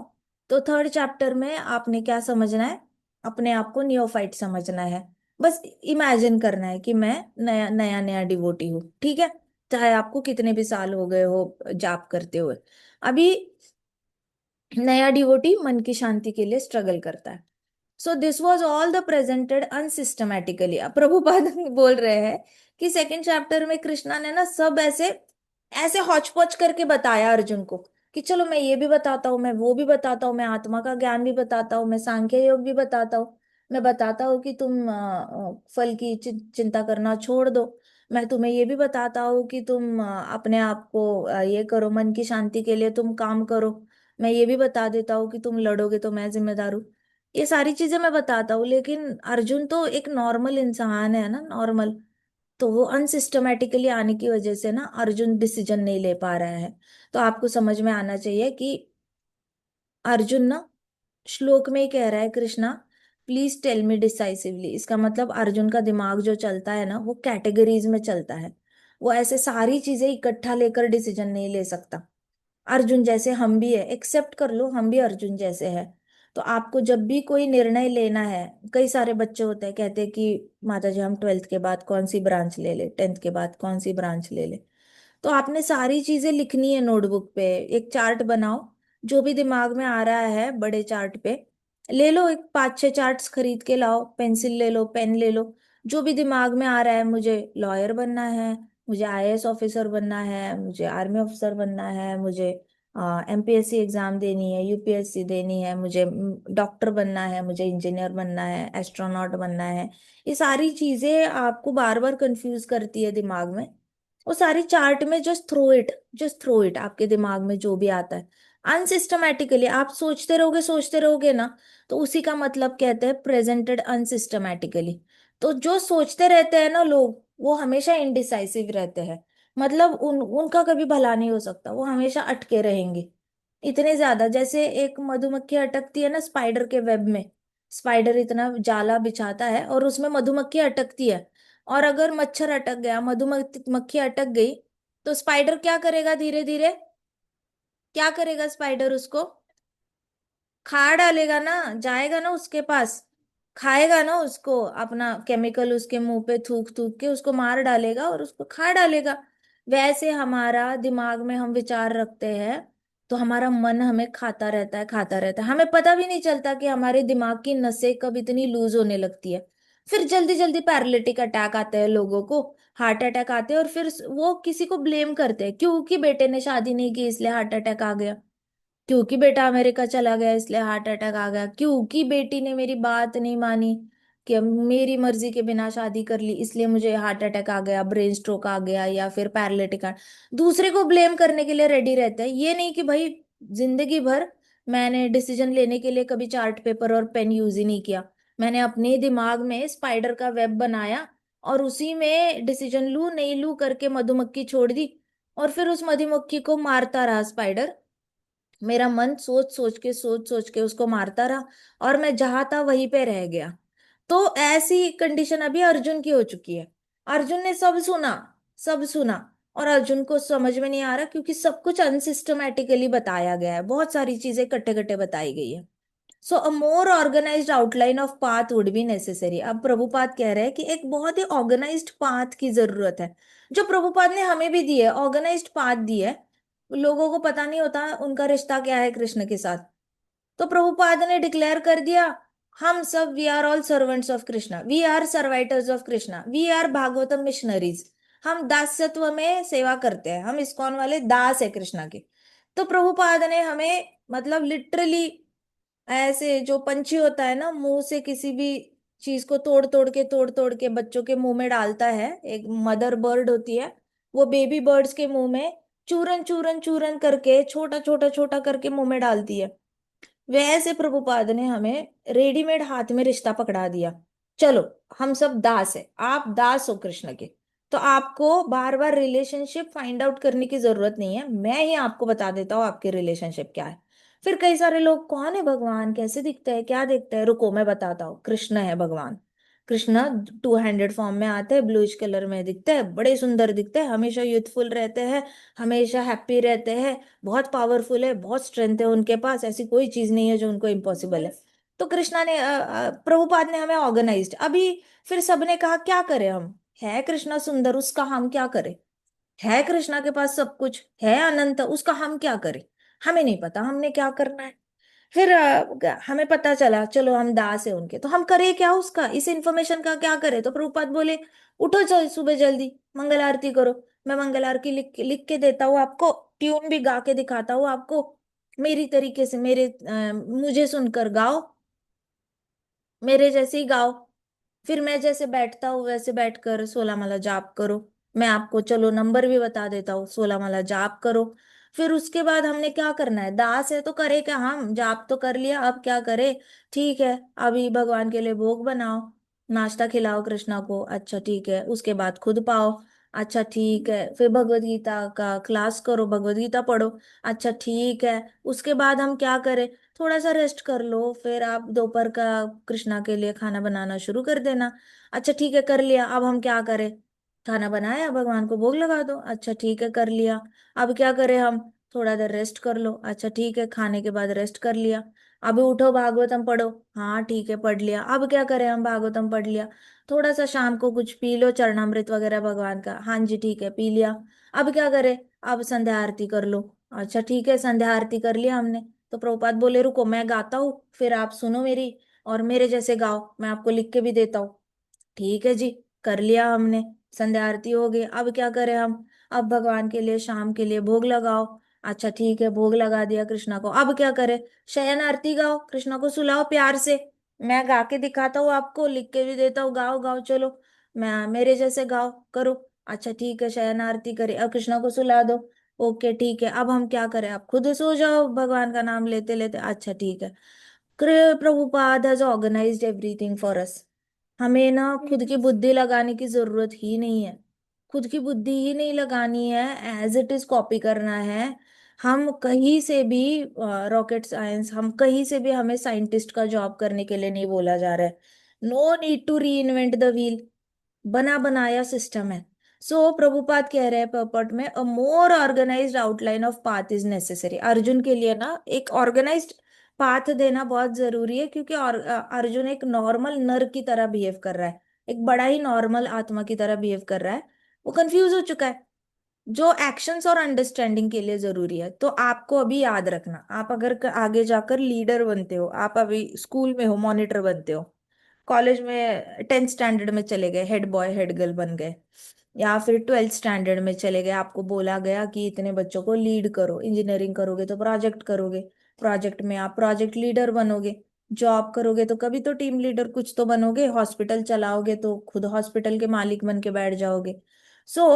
तो थर्ड चैप्टर में आपने क्या समझना है? अपने आप को नियोफाइट समझना है। बस इमेजिन करना है कि मैं नया नया नया डिवोटी हूँ, ठीक है? चाहे आपको कितने भी साल हो गए हो जाप करते हुए। अभी नया डिवोटी मन की शांति के लिए स्ट्रगल करता है। So this was all the presented unsystematically. अब प्रभुपाद बोल रहे हैं कि सेकंड चैप्टर में कृष्णा ने ना सब ऐसे ऐसे हौच पौच करके बताया अर्जुन को कि चलो मैं ये भी बताता हूँ, मैं वो भी बताता हूँ, मैं आत्मा का ज्ञान भी बताता हूँ, मैं सांख्य योग भी बताता हूँ, मैं बताता हूँ कि तुम फल की चिंता करना छोड़ दो, मैं तुम्हें ये भी बताता हूँ कि तुम अपने आप को ये करो, मन की शांति के लिए तुम काम करो, मैं ये भी बता देता हूँ कि तुम लड़ोगे तो मैं जिम्मेदार हूँ। ये सारी चीजें मैं बताता हूँ, लेकिन अर्जुन तो एक नॉर्मल इंसान है ना, नॉर्मल। तो वो अनसिस्टमेटिकली आने की वजह से ना अर्जुन डिसीजन नहीं ले पा रहा है। तो आपको समझ में आना चाहिए कि अर्जुन ना श्लोक में ही कह रहा है Krishna, please tell me decisively. इसका मतलब अर्जुन का दिमाग जो चलता है ना वो कैटेगरीज में चलता है। वो ऐसे सारी चीजें इकट्ठा लेकर डिसीजन नहीं ले सकता। अर्जुन जैसे हम भी है, एक्सेप्ट कर लो हम भी अर्जुन जैसे है। तो आपको जब भी कोई निर्णय लेना है, कई सारे बच्चे होते हैं कहते हैं कि माता जी हम 12th के बाद कौन सी ब्रांच ले ले, 10th के बाद कौन सी ब्रांच ले ले। तो आपने सारी चीजें लिखनी है नोटबुक पे, एक चार्ट बनाओ, जो भी दिमाग में आ रहा है बड़े चार्ट पे ले लो, एक 5-6 चार्ट्स खरीद के लाओ, पेंसिल ले लो, पेन ले लो। जो भी दिमाग में आ रहा है, मुझे लॉयर बनना है, मुझे आईएएस ऑफिसर बनना है, मुझे आर्मी ऑफिसर बनना है, मुझे एमपीएससी एग्जाम देनी है, यूपीएससी देनी है, मुझे डॉक्टर बनना है, मुझे इंजीनियर बनना है, एस्ट्रोनॉट बनना है। ये सारी चीजें आपको बार बार कंफ्यूज करती है दिमाग में। वो सारी चार्ट में just throw it, just throw it, आपके दिमाग में जो भी आता है अनसिस्टमैटिकली आप सोचते रहोगे ना, तो उसी का मतलब कहते हैं प्रेजेंटेड अनसिस्टमैटिकली। तो जो सोचते रहते हैं ना लोग, वो हमेशा इनडिसाइसिव रहते हैं। मतलब उनका कभी भला नहीं हो सकता, वो हमेशा अटके रहेंगे। इतने ज्यादा, जैसे एक मधुमक्खी अटकती है ना स्पाइडर के वेब में, स्पाइडर इतना जाला बिछाता है और उसमें मधुमक्खी अटकती है। और अगर मच्छर अटक गया, मधुमक्खी मक्खी अटक गई, तो स्पाइडर क्या करेगा? धीरे धीरे क्या करेगा स्पाइडर? उसको खा डालेगा ना, जाएगा ना उसके पास, खाएगा ना उसको, अपना केमिकल उसके मुंह पे थूक थूक के उसको मार डालेगा और उसको खा डालेगा। वैसे हमारा दिमाग में हम विचार रखते हैं, तो हमारा मन हमें खाता रहता है, खाता रहता है, हमें पता भी नहीं चलता कि हमारे दिमाग की नसें कब इतनी लूज होने लगती है। फिर जल्दी जल्दी पैरालिटिक अटैक आते हैं लोगों को, हार्ट अटैक आते हैं, और फिर वो किसी को ब्लेम करते हैं, क्योंकि बेटे ने शादी नहीं की इसलिए हार्ट अटैक आ गया, क्योंकि बेटा अमेरिका चला गया इसलिए हार्ट अटैक आ गया, क्योंकि बेटी ने मेरी बात नहीं मानी कि मेरी मर्जी के बिना शादी कर ली इसलिए मुझे हार्ट अटैक आ गया, ब्रेन स्ट्रोक आ गया, या फिर पैरालिटिक दूसरे को ब्लेम करने के लिए रेडी रहते हैं। ये नहीं कि भाई जिंदगी भर मैंने डिसीजन लेने के लिए कभी चार्ट पेपर और पेन यूज ही नहीं किया, मैंने अपने दिमाग में स्पाइडर का वेब बनाया और उसी में डिसीजन लू नहीं लू करके मधुमक्खी छोड़ दी, और फिर उस मधुमक्खी को मारता रहा स्पाइडर। मेरा मन सोच सोच के उसको मारता रहा, और मैं जहां था वहीं पे रह गया। तो ऐसी कंडीशन अभी अर्जुन की हो चुकी है। अर्जुन ने सब सुना, सब सुना, और अर्जुन को समझ में नहीं आ रहा, क्योंकि सब कुछ अनसिस्टमैटिकली बताया गया है, बहुत सारी चीजें कट्टे कट्टे बताई गई है। So a more organized outline of path would be necessary. अब प्रभुपाद कह रहे हैं कि एक बहुत ही ऑर्गेनाइज्ड पाथ की जरूरत है, जो प्रभुपाद ने हमें भी दी है, ऑर्गेनाइज्ड पाथ दी है। लोगों को पता नहीं होता उनका रिश्ता क्या है कृष्ण के साथ। तो प्रभुपाद ने डिक्लेयर कर दिया, हम सब we are all servants of Krishna, we are servitors of Krishna, we are Bhagavatam missionaries. हम दासत्व में सेवा करते हैं, हम इस्कॉन वाले दास है कृष्णा के। तो प्रभुपाद ने हमें मतलब लिटरली, ऐसे जो पंछी होता है ना, मुंह से किसी भी चीज को तोड़ तोड़ के बच्चों के मुंह में डालता है, एक मदर बर्ड होती है, वो बेबी बर्ड्स के मुंह में चूरन चूरन चूरन करके छोटा छोटा छोटा करके मुंह में डालती है। वैसे प्रभुपाद ने हमें रेडीमेड हाथ में रिश्ता पकड़ा दिया। चलो, हम सब दास है, आप दास हो कृष्ण के। तो आपको बार बार रिलेशनशिप फाइंड आउट करने की जरूरत नहीं है, मैं ही आपको बता देता हूँ आपके रिलेशनशिप क्या है। फिर कई सारे लोग, कौन है भगवान, कैसे दिखता है, क्या दिखता है, रुको मैं बताता हूँ, कृष्ण है भगवान। कृष्ण 2 हैंडेड फॉर्म में आते हैं, ब्लूइश कलर में दिखते हैं, बड़े सुंदर दिखते हैं, हमेशा यूथफुल रहते हैं, हमेशा हैप्पी रहते हैं, बहुत पावरफुल है, बहुत स्ट्रेंथ है उनके पास, ऐसी कोई चीज नहीं है जो उनको इम्पॉसिबल है। तो कृष्णा ने प्रभुपाद ने हमें ऑर्गेनाइज्ड अभी, फिर सबने कहा क्या करें हम, है कृष्णा सुंदर, उसका हम क्या करें, है कृष्णा के पास सब कुछ है अनंत, उसका हम क्या करें, हमें नहीं पता हमने क्या करना है। फिर हमें पता चला चलो हम दास है उनके, तो हम करें क्या उसका, इस इंफॉर्मेशन का क्या करें। तो प्रभुपाद बोले, उठो चल सुबह जल्दी, मंगल आरती करो, मैं मंगल की लिख लिख के देता हूँ आपको, ट्यून भी गा के दिखाता हूँ आपको, मेरी तरीके से, मुझे सुनकर गाओ, मेरे जैसे ही गाओ। फिर मैं जैसे बैठता हूँ वैसे बैठकर 16 माला जाप करो। मैं आपको चलो नंबर भी बता देता हूँ, 16 माला जाप करो। फिर उसके बाद हमने क्या करना है, दास है तो करे क्या, हम जाप तो कर लिया, अब क्या करे, ठीक है अभी भगवान के लिए भोग बनाओ, नाश्ता खिलाओ कृष्णा को, अच्छा ठीक है, उसके बाद खुद पाओ, अच्छा ठीक है, फिर भगवत गीता का क्लास करो, भगवत गीता पढ़ो, अच्छा ठीक है। उसके बाद हम क्या करें, थोड़ा सा रेस्ट कर लो, फिर आप दोपहर का कृष्णा के लिए खाना बनाना शुरू कर देना। अच्छा ठीक है कर लिया, अब हम क्या करें, खाना बनाया भगवान को भोग लगा दो, अच्छा ठीक है कर लिया। अब क्या करें हम, थोड़ा देर रेस्ट कर लो, अच्छा ठीक है खाने के बाद रेस्ट कर लिया। अभी उठो भागवतम पढ़ो, हाँ ठीक है पढ़ लिया। अब क्या करें हम, भागवतम पढ़ लिया, थोड़ा सा शाम को कुछ पी लो चरणामृत वगैरह भगवान का, हाँ जी ठीक है पी लिया। अब क्या करें, अब संध्या आरती कर लो, अच्छा ठीक है संध्या आरती कर लिया हमने। तो प्रभुपाद बोले रुको मैं गाता हूँ, फिर आप सुनो मेरी, और मेरे जैसे गाओ, मैं आपको लिख के भी देता हूँ। ठीक है जी, कर लिया हमने, संध्या आरती हो गई। अब क्या करें हम, अब भगवान के लिए शाम के लिए भोग लगाओ, अच्छा ठीक है भोग लगा दिया कृष्णा को। अब क्या करें, शयन आरती गाओ, कृष्णा को सुलाओ प्यार से, मैं गा के दिखाता हूँ आपको, लिख के भी देता हूँ, गाओ गाओ चलो, मैं मेरे जैसे गाओ करो। अच्छा ठीक है शयन आरती करे, अब कृष्णा को सुला दो, ओके ठीक है। अब हम क्या करें, आप खुद सो जाओ भगवान का नाम लेते लेते, अच्छा ठीक है। Prabhupada has organised everything for us. हमें ना खुद की Yes. बुद्धि लगाने की जरूरत ही नहीं है, खुद की बुद्धि ही नहीं लगानी है, एज इट इज कॉपी करना है। हम कहीं से भी, रॉकेट साइंस, हम कहीं से भी, हमें साइंटिस्ट का जॉब करने के लिए नहीं बोला जा रहा है। No need to reinvent the wheel, बना बनाया सिस्टम है। सो प्रभुपाद कह रहे हैं पर्पट में, a more organized outline of path is necessary. Arjun के लिए ना एक ऑर्गेनाइज्ड पाथ देना बहुत जरूरी है, क्योंकि अर्जुन एक नॉर्मल नर की तरह बिहेव कर रहा है, एक बड़ा ही नॉर्मल आत्मा की तरह बिहेव कर रहा है, वो कंफ्यूज हो चुका है, जो एक्शंस और अंडरस्टैंडिंग के लिए जरूरी है। तो आपको अभी याद रखना, आप अगर आगे जाकर लीडर बनते हो, आप अभी स्कूल में हो मॉनिटर बनते हो, कॉलेज में 10th स्टैंडर्ड में चले गए, हेड बॉय हेड गर्ल बन गए, या फिर 12th स्टैंडर्ड में चले गए, आपको बोला गया कि इतने बच्चों को लीड करो, इंजीनियरिंग करोगे तो प्रोजेक्ट करोगे, प्रोजेक्ट में आप प्रोजेक्ट लीडर बनोगे, जॉब करोगे तो कभी तो टीम लीडर कुछ तो बनोगे, हॉस्पिटल चलाओगे तो खुद हॉस्पिटल के मालिक बन के बैठ जाओगे। सो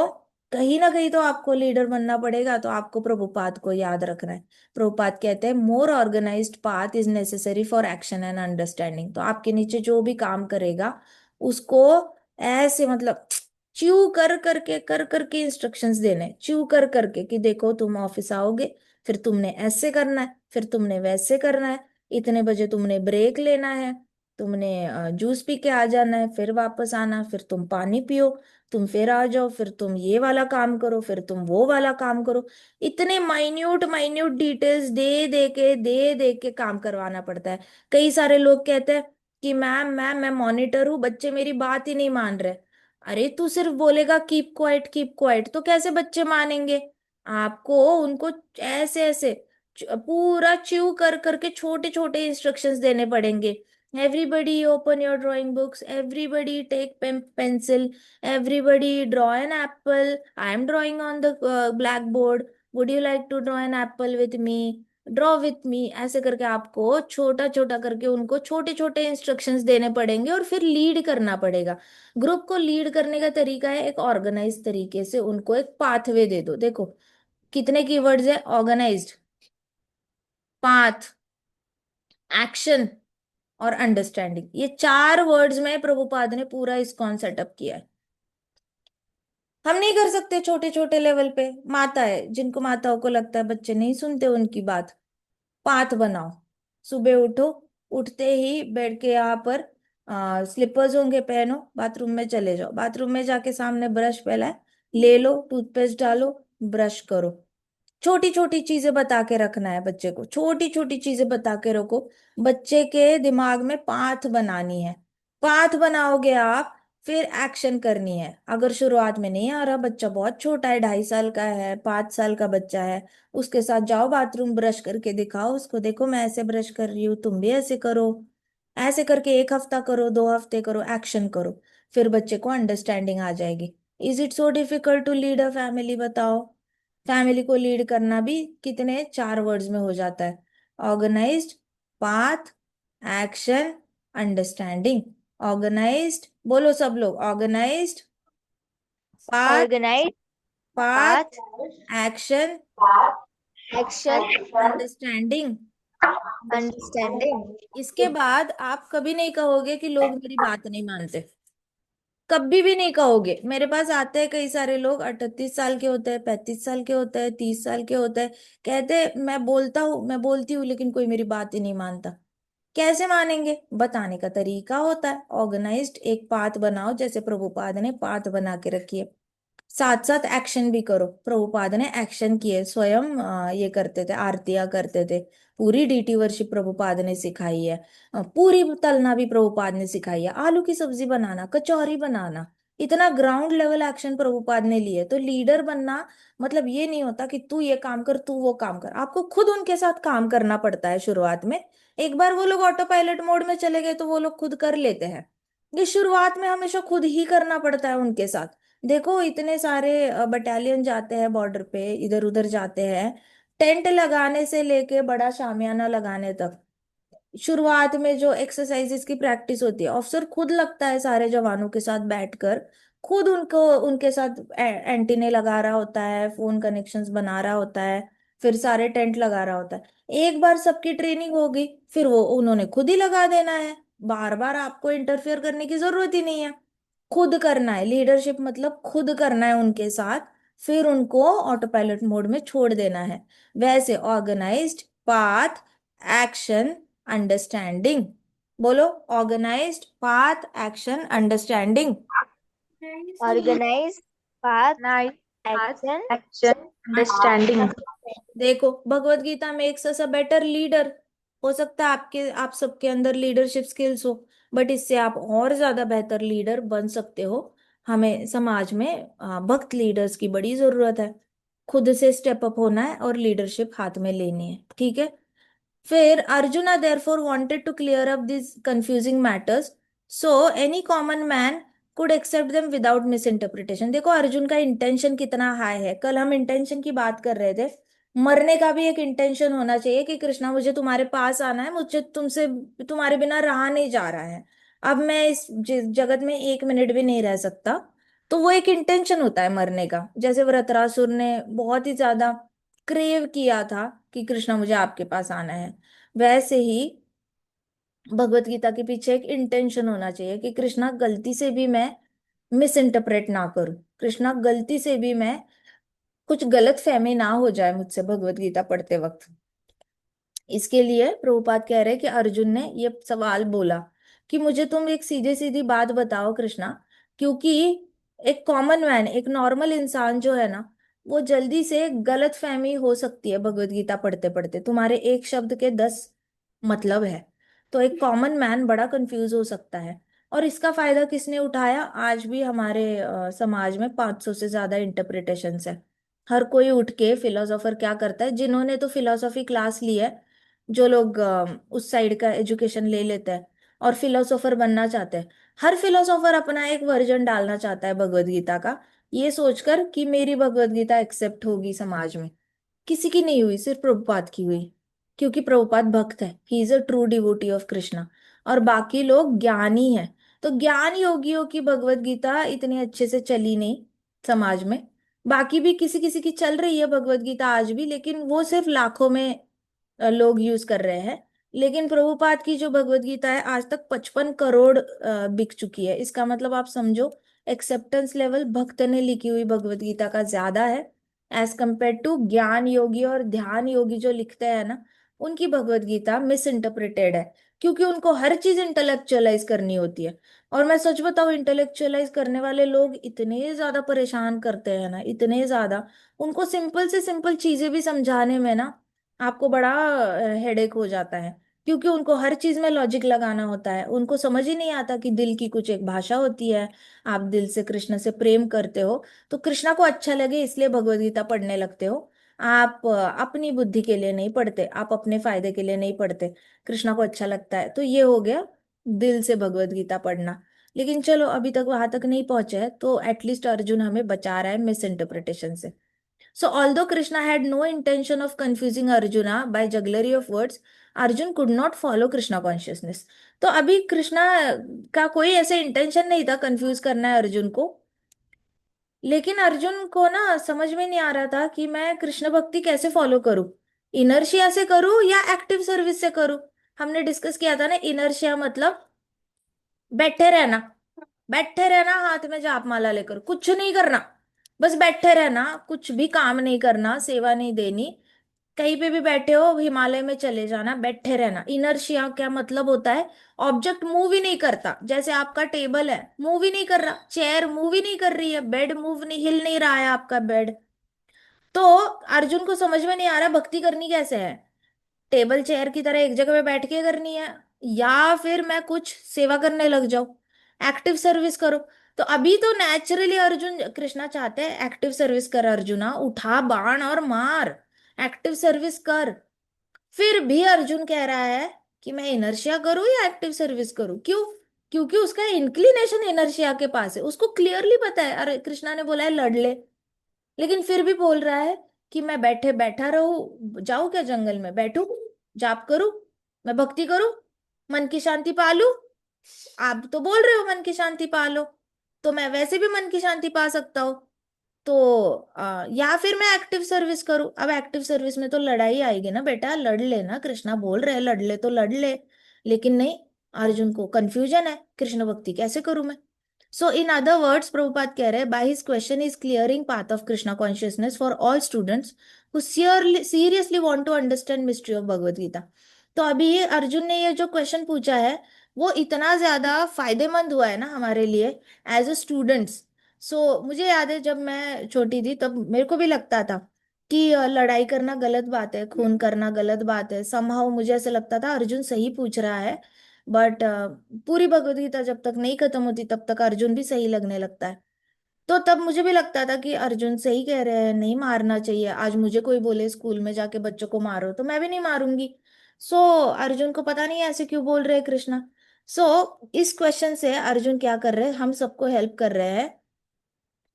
कहीं ना कहीं तो आपको लीडर बनना पड़ेगा, तो आपको प्रभुपाद को याद रखना है। प्रभुपाद कहते हैं more organized path is necessary for action and understanding. तो आपके नीचे जो भी काम करेगा उसको ऐसे, मतलब च्यू कर करके इंस्ट्रक्शंस देने, च्यू कर करके, कि देखो तुम ऑफिस आओगे, फिर तुमने ऐसे करना है, फिर तुमने वैसे करना है, इतने बजे तुमने ब्रेक लेना है, तुमने जूस पी के आ जाना है, फिर वापस आना, फिर तुम पानी पियो, तुम फिर आ जाओ, फिर तुम ये वाला काम करो, फिर तुम वो वाला काम करो। इतने माइन्यूट माइन्यूट डिटेल्स दे दे के काम करवाना पड़ता है। कई सारे लोग कहते हैं कि मैम मैं मॉनिटर हूँ, बच्चे मेरी बात ही नहीं मान रहे। अरे तू सिर्फ बोलेगा कीप क्वाइट तो कैसे बच्चे मानेंगे। आपको उनको ऐसे ऐसे पूरा च्यू कर करके छोटे छोटे इंस्ट्रक्शंस देने पड़ेंगे। Everybody open your drawing books, everybody take pencil, everybody draw an apple, I am drawing on the blackboard, would you like to draw an apple with me, draw with me, ऐसे करके आपको छोटा छोटा करके उनको छोटे छोटे इंस्ट्रक्शंस देने पड़ेंगे, और फिर लीड करना पड़ेगा। ग्रुप को लीड करने का तरीका है एक ऑर्गेनाइज तरीके से उनको एक पाथवे दे दो। देखो कितने कीवर्ड्स है, ऑर्गेनाइज्ड, पाथ, एक्शन और अंडरस्टैंडिंग, ये 4 वर्ड्स में प्रभुपाद ने पूरा इस्कॉन सेटअप किया है। हम नहीं कर सकते छोटे छोटे लेवल पे, माता है जिनको, माताओं को लगता है बच्चे नहीं सुनते उनकी बात, पाथ बनाओ, सुबह उठो, उठते ही बेड के यहाँ पर स्लीपर्स होंगे पहनो, बाथरूम में चले जाओ, बाथरूम में जाके सामने ब्रश फैला है, ले लो टूथपेस्ट डालो, ब्रश करो। छोटी छोटी चीजें बता के रखना है बच्चे को, छोटी छोटी चीजें बता के रखो, बच्चे के दिमाग में पाथ बनानी है। पाथ बनाओगे आप, फिर एक्शन करनी है। अगर शुरुआत में नहीं आ रहा, बच्चा बहुत छोटा है, 2.5 साल का है, 5 साल का बच्चा है, उसके साथ जाओ बाथरूम, ब्रश करके दिखाओ उसको, देखो मैं ऐसे ब्रश कर रही हूँ, तुम भी ऐसे करो। ऐसे करके 1 हफ्ता करो, 2 हफ्ते करो, एक्शन करो, फिर बच्चे को अंडरस्टैंडिंग आ जाएगी। Is it so difficult to lead a family? बताओ। फैमिली को लीड करना भी कितने 4 वर्ड्स में हो जाता है। Organised, path, action, understanding. Organised, बोलो सब लोग, organised, path, Organize, path, path, action, action, understanding. understanding. इसके बाद आप कभी नहीं कहोगे कि लोग मेरी बात नहीं मानते। कभी भी नहीं कहोगे। मेरे पास आते हैं कई सारे लोग, 38 साल के होते हैं, 35 साल के होते हैं, 30 साल के होते हैं, कहते हैं मैं बोलता हूँ, मैं बोलती हूँ, लेकिन कोई मेरी बात ही नहीं मानता। कैसे मानेंगे? बताने का तरीका होता है। ऑर्गेनाइज्ड एक पाथ बनाओ, जैसे प्रभुपाद ने पाथ बना के रखी है। साथ साथ एक्शन भी करो। प्रभुपाद ने एक्शन किए, स्वयं ये करते थे, आरतियां करते थे। पूरी डीटी वर्शिप प्रभुपाद ने सिखाई है। पूरी तलना भी प्रभुपाद ने सिखाई है। आलू की सब्जी बनाना, कचौरी बनाना, इतना ग्राउंड लेवल एक्शन प्रभुपाद ने लिए। तो लीडर बनना मतलब ये नहीं होता कि तू ये काम कर, तू वो काम कर। आपको खुद उनके साथ काम करना पड़ता है शुरुआत में। एक बार वो लोग ऑटो पायलट मोड में चले गए तो वो लोग खुद कर लेते हैं। ये शुरुआत में हमेशा खुद ही करना पड़ता है उनके साथ। देखो इतने सारे बटालियन जाते हैं बॉर्डर पे, इधर उधर जाते हैं, टेंट लगाने से लेके बड़ा शामियाना लगाने तक। शुरुआत में जो एक्सरसाइजेस की प्रैक्टिस होती है, अफसर खुद लगता है सारे जवानों के साथ बैठकर, खुद उनको उनके साथ एंटीने लगा रहा होता है, फोन कनेक्शंस बना रहा होता है, फिर सारे टेंट लगा रहा होता है। एक बार सबकी ट्रेनिंग होगी, फिर वो उन्होंने खुद ही लगा देना है। बार बार आपको इंटरफेयर करने की जरूरत ही नहीं है। खुद करना है। लीडरशिप मतलब खुद करना है उनके साथ, फिर उनको ऑटो पायलट मोड में छोड़ देना है। वैसे ऑर्गेनाइज्ड, पाथ, एक्शन, अंडरस्टैंडिंग। बोलो, organised, path, action, understanding. Organize, path, Nice. action, Action. Understanding. देखो भगवत गीता में एक सा बेटर लीडर, हो सकता है आपके आप सबके अंदर लीडरशिप स्किल्स हो, बट इससे आप और ज्यादा बेहतर लीडर बन सकते हो। हमें समाज में भक्त लीडर्स की बड़ी जरूरत है। खुद से स्टेप अप होना है और लीडरशिप हाथ में लेनी है, ठीक है। फिर arjuna therefore wanted to clear up these confusing matters, so any common man could accept them without misinterpretation। देखो अर्जुन का इंटेंशन कितना हाई है। कल हम इंटेंशन की बात कर रहे थे। मरने का भी एक इंटेंशन होना चाहिए कि कृष्णा मुझे तुम्हारे पास आना है, मुझे तुमसे तुम्हारे बिना रहा नहीं जा रहा है, अब मैं इस जगत में 1 मिनट भी नहीं रह सकता। तो वो एक इंटेंशन होता है मरने का। जैसे वृत्रासुर ने बहुत ही ज्यादा क्रेव किया था कि कृष्णा मुझे आपके पास आना है, वैसे ही भगवत गीता के पीछे एक इंटेंशन होना चाहिए कि कृष्णा गलती से भी मैं मिस इंटरप्रेट ना करूं, कृष्णा गलती से भी मैं कुछ गलत फहमी ना हो जाए मुझसे भगवत गीता पढ़ते वक्त। इसके लिए प्रभुपाद कह रहे हैं कि अर्जुन ने ये सवाल बोला कि मुझे तुम एक सीधी सीधी बात बताओ कृष्णा, क्योंकि एक कॉमन मैन, एक नॉर्मल इंसान जो है ना, वो जल्दी से गलत फहमी हो सकती है भगवत गीता पढ़ते पढ़ते। तुम्हारे एक शब्द के 10 मतलब है, तो एक कॉमन मैन बड़ा कंफ्यूज हो सकता है। और इसका फायदा किसने उठाया? आज भी हमारे समाज में 500 से ज्यादा इंटरप्रिटेशंस है। हर कोई उठ के फिलोसोफर क्या करता है, जिन्होंने तो फिलोसॉफी क्लास ली है, जो लोग उस साइड का एजुकेशन ले लेते हैं और फिलोसोफर बनना चाहते हैं, हर फिलोसोफर अपना एक वर्जन डालना चाहता है भगवत गीता का, ये सोचकर कि मेरी भगवत गीता एक्सेप्ट होगी समाज में। किसी की नहीं हुई, सिर्फ प्रभुपाद की हुई। क्योंकि प्रभुपाद भक्त है, he is a true devotee of Krishna, और बाकी लोग ज्ञानी हैं। तो ज्ञान योगियों की भगवत गीता इतनी अच्छे से चली नहीं समाज में। बाकी भी किसी किसी की चल रही है भगवत गीता आज भी, लेकिन वो सिर्फ लाखों में लोग यूज कर रहे हैं। लेकिन प्रभुपाद की जो भगवत गीता है आज तक 55 करोड़ बिक चुकी है। इसका मतलब आप समझो, एक्सेप्टेंस लेवल भक्त ने लिखी हुई भगवत गीता का ज्यादा है एज कंपेयर टू ज्ञान योगी और ध्यान योगी जो लिखते हैं ना, उनकी भगवत गीता मिस इंटरप्रिटेड है। क्योंकि उनको हर चीज इंटेलेक्चुअलाइज करनी होती है। और मैं सच बताऊं, इंटेलेक्चुअलाइज करने वाले लोग इतने ज्यादा परेशान करते हैं ना, इतने ज्यादा, उनको सिंपल से सिंपल चीजें भी समझाने में ना आपको बड़ा हेडेक हो जाता है। क्योंकि उनको हर चीज में लॉजिक लगाना होता है। उनको समझ ही नहीं आता कि दिल की कुछ एक भाषा होती है। आप दिल से कृष्ण से प्रेम करते हो, तो कृष्णा को अच्छा लगे इसलिए भगवत गीता पढ़ने लगते हो। आप अपनी बुद्धि के लिए नहीं पढ़ते, आप अपने फायदे के लिए नहीं पढ़ते, कृष्णा को अच्छा लगता है, तो ये हो गया दिल से भगवत गीता पढ़ना। लेकिन चलो अभी तक वहां तक नहीं पहुंचे है, तो एटलीस्ट अर्जुन हमें बचा रहा है मिस इंटरप्रिटेशन से. So, although Krishna had no intention of confusing Arjuna by jugglery of words, Arjun could not follow Krishna consciousness. तो अभी कृष्णा का कोई ऐसे इंटेंशन नहीं था कंफ्यूज करना है अर्जुन को. लेकिन अर्जुन को ना समझ में नहीं आ रहा था कि मैं कृष्ण भक्ति कैसे फॉलो करूं. इनर्शिया से करूं या एक्टिव सर्विस से करूं. हमने डिस्कस किया था ना, इनर्शिया मतलब बैठे रहना. बैठे रहना, हाथ में जाप माला लेकर कुछ नहीं करना. बस बैठे रहना, कुछ भी काम नहीं करना, सेवा नहीं देनी. कहीं पे भी बैठे हो, हिमालय में चले जाना, बैठे रहना. इनर्शिया क्या मतलब होता है? ऑब्जेक्ट मूव ही नहीं करता. जैसे आपका टेबल है, मूव ही नहीं कर रहा. चेयर मूव ही नहीं कर रही है. बेड मूव नहीं, हिल नहीं रहा है आपका बेड. तो अर्जुन को समझ में नहीं आ रहा भक्ति करनी कैसे है. टेबल चेयर की तरह एक जगह पे बैठ के करनी है, या फिर मैं कुछ सेवा करने लग जाऊं. एक्टिव सर्विस करो. तो अभी तो नेचुरली अर्जुन कृष्णा चाहते हैं एक्टिव सर्विस कर. अर्जुना उठा बाण और मार, एक्टिव सर्विस कर. फिर भी अर्जुन कह रहा है कि मैं इनर्शिया करूं या एक्टिव सर्विस करूं. क्यों? क्योंकि उसका इंक्लिनेशन इनर्शिया के पास है. उसको क्लियरली पता है, अरे कृष्णा ने बोला है लड़ ले. लेकिन फिर भी बोल रहा है कि मैं बैठे बैठा रहूं, जाऊं क्या जंगल में बैठूं, जाप करूं, मैं भक्ति करूं, मन की शांति पालूं. आप तो बोल रहे हो मन की शांति पालो, तो मैं वैसे भी मन की शांति पा सकता हूँ. तो या फिर मैं एक्टिव सर्विस करूं. अब एक्टिव सर्विस में तो लड़ाई आएगी ना बेटा. लड़ लेना, कृष्णा बोल रहे हैं लड़ ले तो लड़ ले. लेकिन नहीं, अर्जुन को कंफ्यूजन है, कृष्ण भक्ति कैसे करूं मैं. So in other words Prabhupada कह रहे हैं, by his question is clearing path of Krishna consciousness for all students who seriously want to understand mystery of Bhagavad Gita. तो अभी ये अर्जुन ने ये जो क्वेश्चन पूछा है, वो इतना ज्यादा फायदेमंद हुआ है ना हमारे लिए एज अ स्टूडेंट्स. मुझे याद है जब मैं छोटी थी तब मेरे को भी लगता था कि लड़ाई करना गलत बात है, खून करना गलत बात है. समहाउ मुझे ऐसा लगता था अर्जुन सही पूछ रहा है. बट पूरी भगवत गीता जब तक नहीं खत्म होती तब तक अर्जुन भी सही लगने लगता है. तो तब मुझे भी लगता था कि अर्जुन सही कह रहे हैं, नहीं मारना चाहिए. आज मुझे कोई बोले स्कूल में जाके बच्चों को मारो, तो मैं भी नहीं मारूंगी. सो अर्जुन को पता नहीं ऐसे क्यों बोल रहे हैं कृष्णा. इस क्वेश्चन से अर्जुन क्या कर रहे हैं, हम सबको हेल्प कर रहे हैं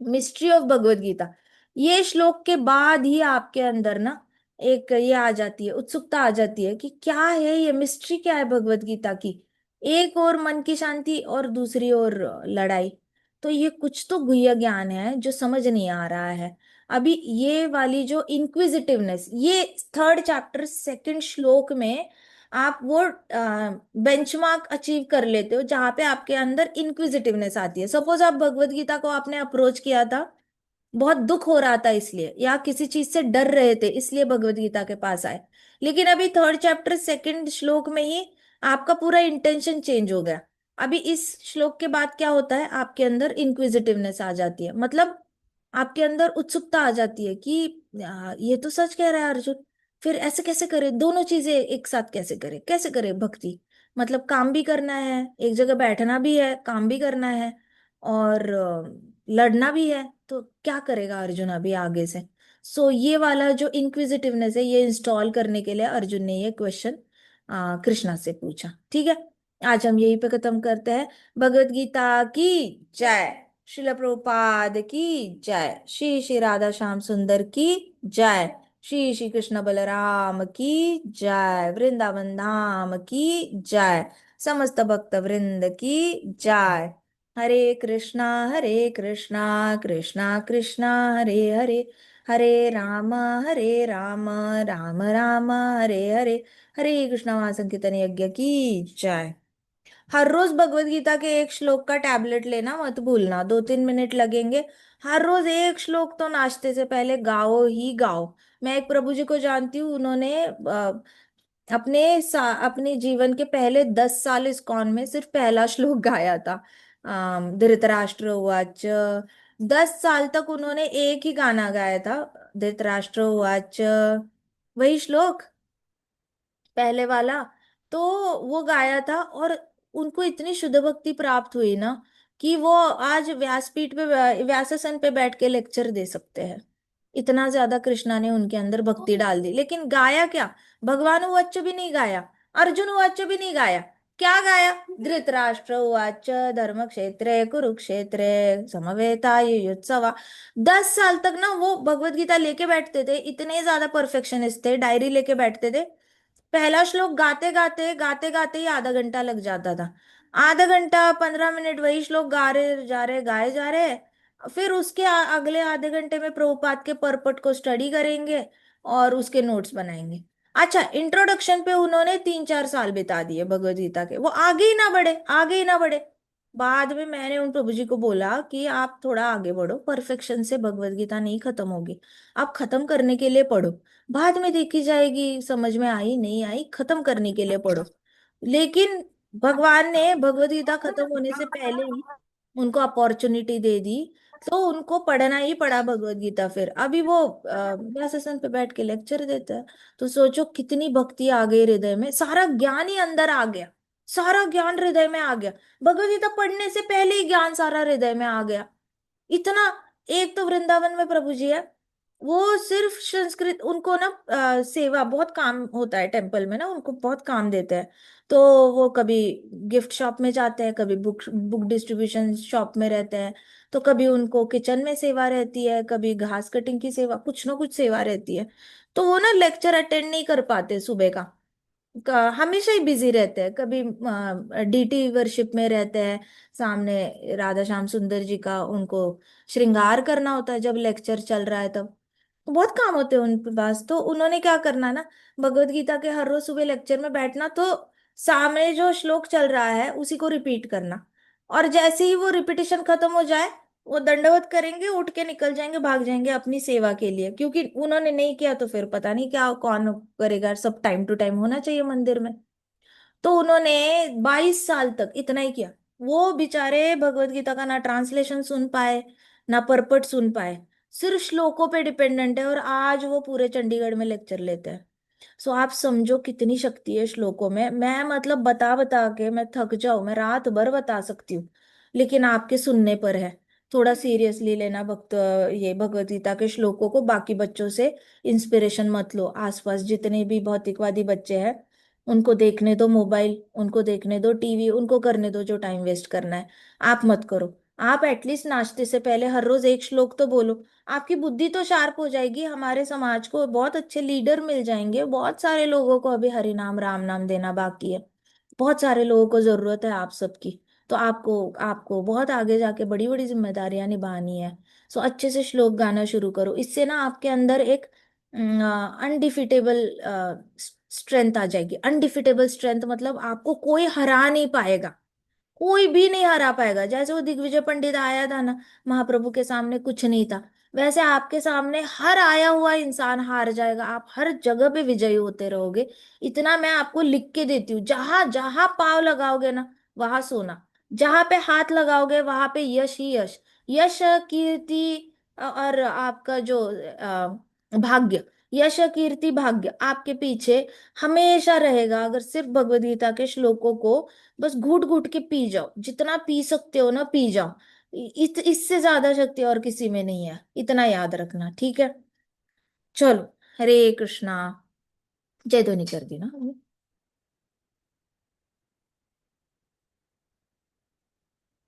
मिस्ट्री ऑफ भगवत गीता. ये श्लोक के बाद ही आपके अंदर ना एक ये आ जाती है, उत्सुकता आ जाती है कि क्या है ये मिस्ट्री, क्या है भगवत गीता की. एक और मन की शांति और दूसरी ओर लड़ाई. तो ये कुछ तो गुह्य ज्ञान है जो समझ नहीं आ रहा है. अभी ये वाली जो इंक्विजिटिवनेस, ये थर्ड चैप्टर सेकंड श्लोक में आप वो बेंचमार्क अचीव कर लेते हो जहां पे आपके अंदर इंक्विजिटिवनेस आती है. सपोज आप भगवत गीता को आपने अप्रोच किया था, बहुत दुख हो रहा था इसलिए, या किसी चीज से डर रहे थे इसलिए भगवत गीता के पास आए. लेकिन अभी थर्ड चैप्टर सेकंड श्लोक में ही आपका पूरा इंटेंशन चेंज हो गया. अभी इस श्लोक के बाद क्या होता है, आपके अंदर इंक्विजिटिवनेस आ जाती है. मतलब आपके अंदर उत्सुकता आ जाती है कि ये तो सच कह रहा है अर्जुन. फिर ऐसे कैसे करे, दोनों चीजें एक साथ कैसे करे, कैसे करे भक्ति. मतलब काम भी करना है, एक जगह बैठना भी है, काम भी करना है, और लड़ना भी है. तो क्या करेगा अर्जुन अभी आगे से. ये वाला जो इंक्विजिटिवनेस है, ये इंस्टॉल करने के लिए अर्जुन ने ये क्वेश्चन कृष्णा से पूछा. ठीक है, आज हम यहीं पे खत्म करते हैं. भगवत गीता की जय. शिल प्रभुपाद की जय. श्री श्री राधा श्याम सुंदर की जय. श्री श्री कृष्ण बलराम की जय. वृंदावन धाम की जय. समस्त भक्त वृंद की जय. हरे कृष्णा कृष्णा कृष्णा हरे हरे, हरे राम राम राम हरे हरे. हरे कृष्णा महासंकीर्तन यज्ञ की जय. हर रोज भगवत गीता के एक श्लोक का टैबलेट लेना मत भूलना, 2-3 मिनट लगेंगे. हर रोज एक श्लोक तो नाश्ते से पहले गाओ ही गाओ. मैं एक प्रभु जी को जानती हूँ, उन्होंने अपने जीवन के पहले 10 साल इस्कॉन में सिर्फ पहला श्लोक गाया था. धृतराष्ट्र उवाच. 10 साल तक उन्होंने एक ही गाना गाया था, धृतराष्ट्र उवाच, वही श्लोक पहले वाला. तो वो गाया था, और उनको इतनी शुद्ध भक्ति प्राप्त हुई ना कि वो आज व्यासपीठ पे व्यासासन पे बैठ के लेक्चर दे सकते हैं. इतना ज्यादा कृष्णा ने उनके अंदर भक्ति डाल दी. लेकिन गाया क्या, भगवान उवाच भी नहीं गाया, अर्जुन उवाच भी नहीं गाया. क्या गाया? धृतराष्ट्र उवाच धर्मक्षेत्रे कुरुक्षेत्रे समवेतायुयुत्सवा। 10 साल तक ना वो भगवत गीता लेके बैठते थे, इतने ज्यादा परफेक्शनिस्ट थे, डायरी लेके बैठते थे। पहला श्लोक गाते गाते गाते गाते ही आधा घंटा लग जाता था। आधा घंटा 15 मिनट वही श्लोक गा रहे जा रहे, गाए जा रहे। फिर उसके अगले आधे घंटे में प्रभुपाद के परपट को स्टडी करेंगे और उसके नोट्स बनाएंगे। अच्छा, इंट्रोडक्शन पे उन्होंने 3-4 साल बिता दिए भगवत गीता के, वो आगे ही ना बढ़े, आगे ही ना बढ़े। बाद में मैंने उन प्रभु जी को बोला कि आप थोड़ा आगे बढ़ो, परफेक्शन से भगवत गीता नहीं खत्म होगी, आप खत्म करने के लिए पढ़ो, बाद में देखी जाएगी, समझ में आई नहीं आई, खत्म करने के लिए पढ़ो। लेकिन भगवान ने भगवत गीता खत्म होने से पहले ही उनको अपॉर्चुनिटी दे दी, तो उनको पढ़ना ही पड़ा भगवत गीता। फिर अभी वो व्यासासन पे बैठ के लेक्चर देता है। तो सोचो कितनी भक्ति आ गई हृदय में, सारा ज्ञान ही अंदर आ गया, सारा ज्ञान हृदय में आ गया। भगवत गीता पढ़ने से पहले ही ज्ञान सारा हृदय में आ गया। इतना। एक तो वृंदावन में प्रभु जी है, वो सिर्फ संस्कृत, उनको ना सेवा बहुत काम होता है टेम्पल में ना, उनको बहुत काम देते हैं। तो वो कभी गिफ्ट शॉप में जाते हैं, कभी बुक बुक डिस्ट्रीब्यूशन शॉप में रहते हैं, तो कभी उनको किचन में सेवा रहती है, कभी घास कटिंग की सेवा, कुछ ना कुछ सेवा रहती है। तो वो ना लेक्चर अटेंड नहीं कर पाते सुबह का, हमेशा ही बिजी रहते हैं। कभी डीटी वर्शिप में रहते हैं, सामने राधा श्याम सुंदर जी का उनको श्रृंगार करना होता है जब लेक्चर चल रहा है तब। तो बहुत काम होते हैं उनके पास। तो उन्होंने क्या करना ना, भगवत गीता के हर रोज सुबह लेक्चर में बैठना, तो सामने जो श्लोक चल रहा है उसी को रिपीट करना। और जैसे ही वो रिपीटिशन खत्म हो जाए, वो दंडवत करेंगे, उठ के निकल जाएंगे, भाग जाएंगे अपनी सेवा के लिए, क्योंकि उन्होंने नहीं किया तो फिर पता नहीं क्या कौन करेगा, सब टाइम टू टाइम होना चाहिए मंदिर में। तो उन्होंने 22 साल तक इतना ही किया। वो बेचारे भगवत गीता का ना ट्रांसलेशन सुन पाए, ना परपट सुन पाए, सिर्फ श्लोकों पे डिपेंडेंट है, और आज वो पूरे चंडीगढ़ में लेक्चर लेते हैं। सो आप समझो कितनी शक्ति है श्लोकों में। मैं मतलब बता बता के मैं थक जाऊं, मैं रात भर बता सकती हूँ, लेकिन आपके सुनने पर है। थोड़ा सीरियसली लेना भक्त, ये भगवत गीता के श्लोकों को। बाकी बच्चों से इंस्पिरेशन मत लो, आसपास जितने भी भौतिकवादी बच्चे हैं उनको देखने दो मोबाइल, उनको देखने दो टीवी, उनको करने दो जो टाइम वेस्ट करना है। आप मत करो। आप एटलीस्ट नाचते से पहले हर रोज एक श्लोक तो बोलो, आपकी बुद्धि तो शार्प हो जाएगी। हमारे समाज को बहुत अच्छे लीडर मिल जाएंगे, बहुत सारे लोगों को अभी हरि नाम राम नाम देना बाकी है, बहुत सारे लोगों को जरूरत है आप सबकी। तो आपको आपको बहुत आगे जाके बड़ी बड़ी जिम्मेदारियां निभानी है। सो अच्छे से श्लोक गाना शुरू करो, इससे ना आपके अंदर एक अनडिफिटेबल स्ट्रेंथ आ जाएगी। अनडिफिटेबल स्ट्रेंथ मतलब आपको कोई हरा नहीं पाएगा, कोई भी नहीं हरा पाएगा। जैसे वो दिग्विजय पंडित आया था ना, महाप्रभु के सामने कुछ नहीं था, वैसे आपके सामने हर आया हुआ इंसान हार जाएगा, आप हर जगह पे विजयी होते रहोगे। इतना मैं आपको लिख के देती हूँ, जहां जहां पाव लगाओगे ना वहां सोना, जहां पे हाथ लगाओगे वहां पे यश ही यश। यश, कीर्ति और आपका जो भाग्य, यश कीर्ति भाग्य आपके पीछे हमेशा रहेगा, अगर सिर्फ भगवद गीता के श्लोकों को बस घूट घूट के पी जाओ, जितना पी सकते हो ना पी जाओ। इससे ज्यादा शक्ति और किसी में नहीं है, इतना याद रखना, ठीक है? चलो, हरे कृष्णा। जय ध्वनि कर दी ना?